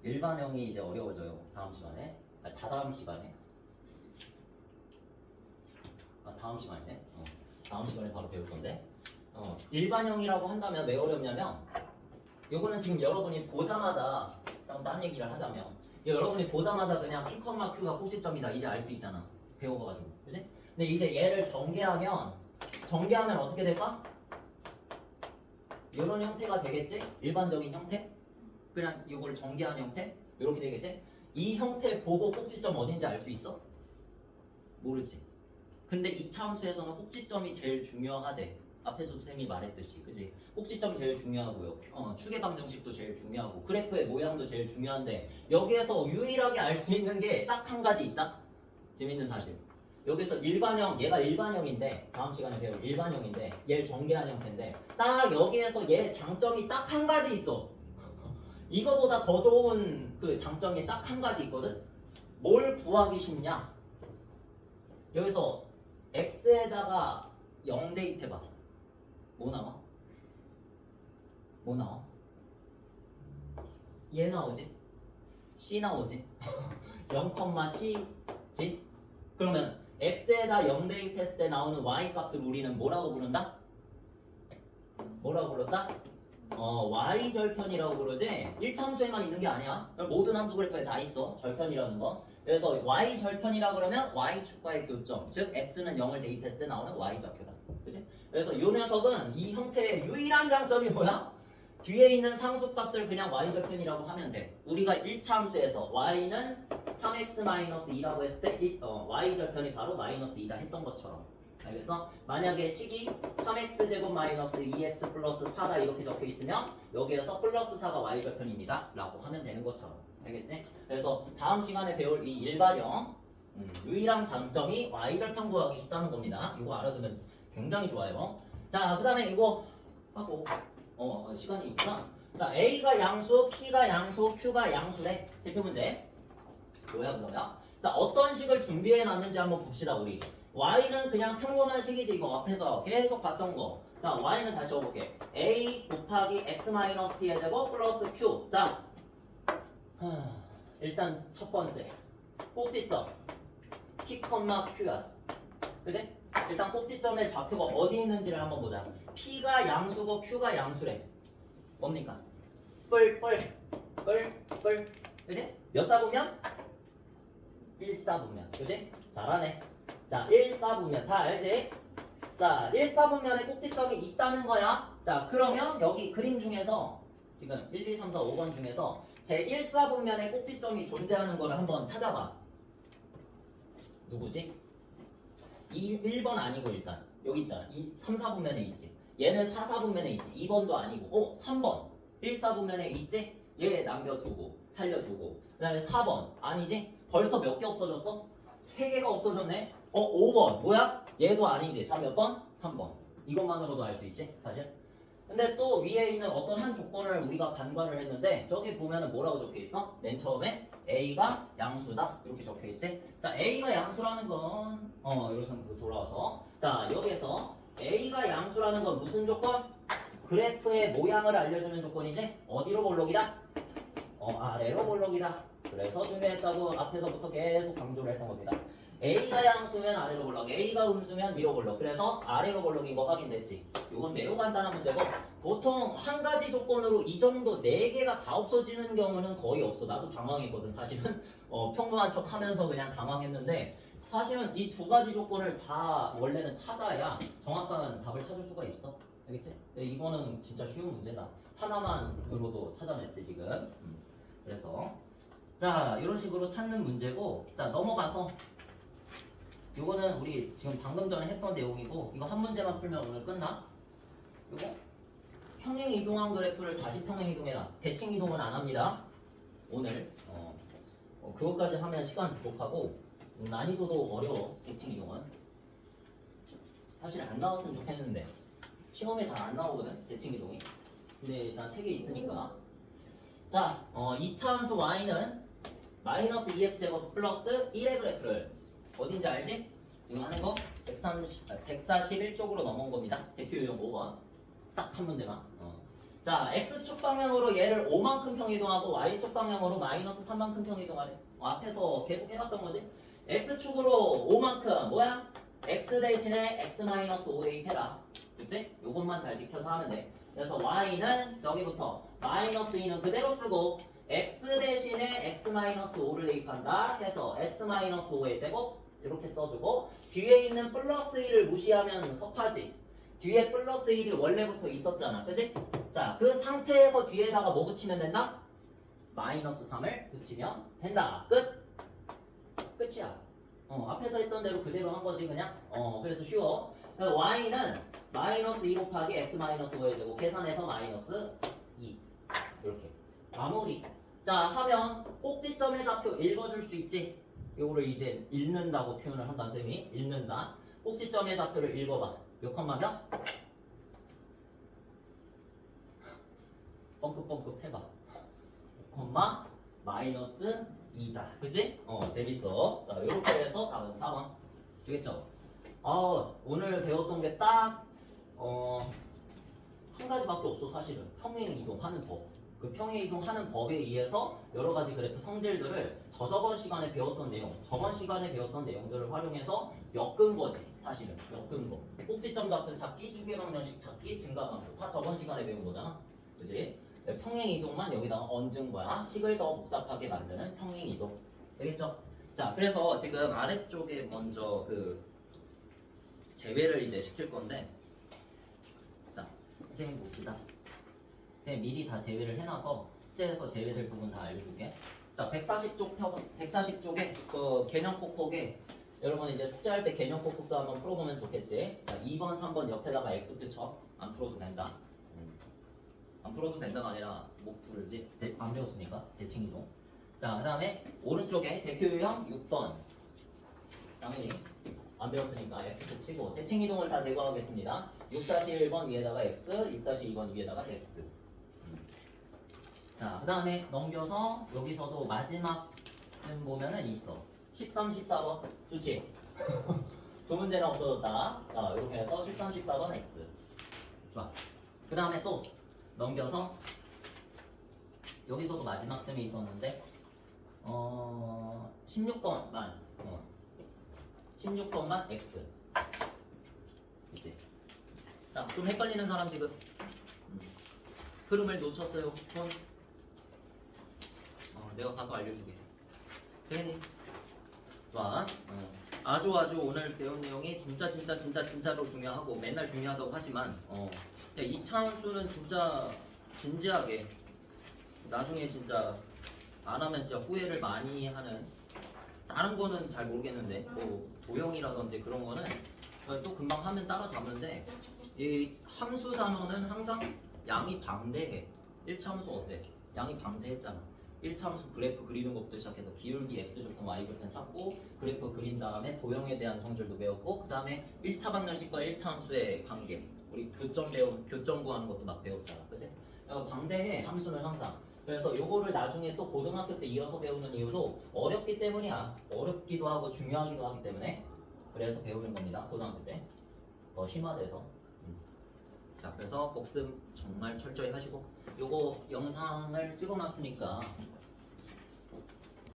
일반형이 이제 어려워져요. 다음 시간에. 다다음 시간에. 다음 시간이네. 다음 시간에 바로 배울 건데. 일반형이라고 한다면 왜 어렵냐면 요거는 지금 여러분이 보자마자 딴 얘기를 하자면 여러분이 보자마자 그냥 P, Q가 꼭지점이다 이제 알 수 있잖아. 배워가지고. 그지? 근데 이제 얘를 전개하면 어떻게 될까? 이런 형태가 되겠지? 일반적인 형태? 그냥 이걸 전개한 형태? 이렇게 되겠지? 이 형태 보고 꼭지점 어딘지 알 수 있어? 모르지. 근데 이차 함수에서는 꼭지점이 제일 중요하대. 앞에서 쌤이 말했듯이, 그지? 꼭지점이 제일 중요하고요. 추계방 정식도 제일 중요하고, 그래프의 모양도 제일 중요한데 여기에서 유일하게 알 수 있는 게 딱 한 가지 있다. 재밌는 사실. 여기서 일반형, 얘가 일반형인데 다음 시간에 배울 일반형인데 얘를 전개한 형태인데 딱 여기에서 얘 장점이 딱 한 가지 있어. 이거보다 더 좋은 그 장점이 딱 한 가지 있거든. 뭘 구하기 쉽냐? 여기서 x에다가 0 대입해봐. 뭐 나와? 뭐 나와? 얘 나오지? c 나오지? 0,c지? 그러면 x에다 0 대입했을 때 나오는 y 값을 우리는 뭐라고 부른다? 뭐라고 불렀다? y 절편이라고 부르지? 1참수에만 있는 게 아니야. 모든 함수 그래프에 다 있어. 절편이라는 거. 그래서 y 절편이라 그러면 y축과의 교점, 즉 x는 0을 대입했을 때 나오는 y 좌표다. 그치? 그래서 이 녀석은 이 형태의 유일한 장점이 뭐야? 뒤에 있는 상수값을 그냥 y 절편이라고 하면 돼. 우리가 1차 함수에서 y는 3x-2라고 했을 때 y 절편이 바로 -2다 했던 것처럼. 알겠어? 만약에 식이 3x제곱 마이너스 2x 플러스 4다 이렇게 적혀 있으면 여기에서 플러스 4가 y 절편입니다 라고 하면 되는 것처럼. 알겠지? 그래서 다음 시간에 배울 이 일반형 유일한 장점이 y 절편 구하기 쉽다는 겁니다. 이거 알아두면 굉장히 좋아요. 자, 그 다음에 이거 하고 시간이 있구나. 자, A가 양수, P가 양수, Q가 양수래. 대표 문제. 뭐야 그러면? 자, 어떤 식을 준비해 놨는지 한번 봅시다 우리. y는 그냥 평범한 식이지. 이거 앞에서 계속 봤던 거. 자, y는 다시 적어볼게. a 곱하기 x-t의 제곱 플러스 q. 자, 일단 첫 번째 꼭지점 p, q야. 그지? 일단 꼭지점의 좌표가 어디 있는지를 한번 보자. p가 양수고 q가 양수래. 뭡니까? 뿔. 그지? 몇 사분면? 1사분면. 그지? 잘하네. 자, 1사분면 다 알지? 자, 1사분면에 꼭지점이 있다는 거야. 자, 그러면 여기 그림 중에서 지금 1, 2, 3, 4, 5번 중에서 제 1사분면에 꼭지점이 존재하는 거를 한번 찾아봐. 누구지? 1번 아니고 일단 여기 있잖아. 3, 4분면에 있지. 얘는 4, 4분면에 있지. 2번도 아니고 3번 1사분면에 있지? 얘 남겨두고 살려두고 그 다음에 4번 아니지? 벌써 몇 개 없어졌어? 3개가 없어졌네? 5번 뭐야? 얘도 아니지. 다 몇 번? 3번. 이것만으로도 알 수 있지 사실. 근데 또 위에 있는 어떤 한 조건을 우리가 간과를 했는데 저기 보면은 뭐라고 적혀있어? 맨 처음에 A가 양수다 이렇게 적혀있지. 자, A가 양수라는 건 이런 상태로 돌아와서 자, 여기에서 A가 양수라는 건 무슨 조건? 그래프의 모양을 알려주는 조건이지. 어디로 볼록이다? 아래로 볼록이다. 그래서 중요했다고 앞에서부터 계속 강조를 했던 겁니다. A가 양수면 아래로 볼록, A가 음수면 위로 볼록. 그래서 아래로 볼록인 거 확인됐지. 이건 매우 간단한 문제고 보통 한 가지 조건으로 이 정도 4개가 다 없어지는 경우는 거의 없어. 나도 당황했거든 사실은. 평범한 척 하면서 그냥 당황했는데 사실은 이 두 가지 조건을 다 원래는 찾아야 정확한 답을 찾을 수가 있어. 알겠지? 이거는 진짜 쉬운 문제다. 하나만으로도 찾아냈지 지금. 그래서 자 이런 식으로 찾는 문제고, 자 넘어가서 요거는 우리 지금 방금 전에 했던 내용이고, 이거 한 문제만 풀면 오늘 끝나. 요거 평행 이동한 그래프를 다시 평행 이동해라. 대칭 이동은 안 합니다. 오늘 그것까지 하면 시간 부족하고 난이도도 어려워. 대칭 이동은 사실 안 나왔으면 좋겠는데 시험에 잘 안 나오거든 대칭 이동이. 근데 나 책에 있으니까. 자, 이차함수 y는 마이너스 2x 제곱 플러스 1의 그래프를 어딘지 알지? 지금 하는 거 141쪽으로 넘어온 겁니다. 대표 유형 5번 딱 한 문제만. 자, x축 방향으로 얘를 5만큼 평이동하고 y축 방향으로 마이너스 3만큼 평이동하래. 앞에서 계속 해봤던 거지. x축으로 5만큼 뭐야? x 대신에 x 마이너스 5 대입해라. 그치? 요것만 잘 지켜서 하면 돼. 그래서 y는 저기부터 마이너스 2는 그대로 쓰고 x 대신에 x 마이너스 5를 대입한다 해서 x 마이너스 5의 제곱 이렇게 써주고, 뒤에 있는 플러스 1을 무시하면 섭하지. 뒤에 플러스 1이 원래부터 있었잖아. 그치? 자, 그 상태에서 뒤에다가 뭐 붙이면 된다? 마이너스 3을 붙이면 된다. 끝! 끝이야. 앞에서 했던 대로 그대로 한 거지 그냥. 그래서 쉬워. y는 마이너스 2 곱하기 x 마이너스 5의 제곱 계산해서 마이너스 2 이렇게 마무리. 자 하면 꼭지점의 좌표 읽어줄 수 있지. 요거를 이제 읽는다고 표현을 한다. 쌤이 읽는다. 꼭지점의 좌표를 읽어봐. 몇 컴마면? 뻥긋뻥긋 해봐. 5컴마 마이너스 2다. 그치? 재밌어. 자 요렇게 해서 답은 4번 되겠죠? 오늘 배웠던 게 딱 한 가지밖에 없어. 사실은 평행 이동하는 법. 그 평행 이동하는 법에 의해서 여러 가지 그래프 성질들을 저번 시간에 배웠던 내용, 저번 시간에 배웠던 내용들을 활용해서 엮은 거지. 사실은 엮은 거. 꼭지점 좌표 찾기, 추계방정식 찾기, 증가방정 다 저번 시간에 배운 거잖아. 그치? 평행 이동만 여기다가 얹은 거야. 식을 더 복잡하게 만드는 평행 이동. 되겠죠? 자, 그래서 지금 아래쪽에 먼저 그 제외를 이제 시킬 건데, 자, 선생님 봅시다. 선생님 미리 다 제외를 해놔서 숙제에서 제외될 부분 다 알려줄게. 자, 140쪽에 그 개념 꼭꼭에 여러분 이제 숙제할 때 개념 꼭꼭도 한번 풀어보면 좋겠지. 자, 2번, 3번 옆에다가 X표 쳐. 안 풀어도 된다. 안 풀어도 된다가 아니라 못 풀지. 안 배웠으니까 대칭 이동. 자, 그 다음에 오른쪽에 대표 유형 6번. 당연히 안 배웠으니까 X표 치고 대칭 이동을 다 제거하겠습니다. 6-1번 위에다가 X, 6-2번 위에다가 X. 자, 그 다음에 넘겨서 여기서도 마지막쯤 보면은 있어. 13, 14번. 좋지? 두 문제는 없어졌다. 자, 이렇게 해서 13, 14번 X. 좋아. 그 다음에 또 넘겨서 여기서도 마지막쯤에 있었는데 16번만 16번만 X. 이제 자, 좀 헷갈리는 사람 지금 흐름을 놓쳤어요. 내가 가서 알려주게. 괜히 좋아. 아주 오늘 배운 내용이 진짜로 중요하고 맨날 중요하다고 하지만 이 차함수는 진짜 진지하게 나중에 진짜 안 하면 진짜 후회를 많이 하는. 다른 거는 잘 모르겠는데 뭐 도형이라든지 그런 거는 또 금방 하면 따라잡는데, 이 함수 단어는 항상 양이 방대해. 1차 함수 어때? 양이 방대했잖아. 1차 함수 그래프 그리는 것부터 시작해서 기울기 x절편 y절편 찾고 그래프 그린 다음에 도형에 대한 성질도 배웠고, 그 다음에 1차 방정식과 1차 함수의 관계, 우리 교점 구하는 것도 막 배웠잖아. 그치? 방대해 함수는 항상. 그래서 요거를 나중에 또 고등학교 때 이어서 배우는 이유도 어렵기 때문이야. 어렵기도 하고 중요하기도 하기 때문에 그래서 배우는 겁니다. 고등학교 때 더 심화돼서. 자, 그래서 복습 정말 철저히 하시고, 요거 영상을 찍어놨으니까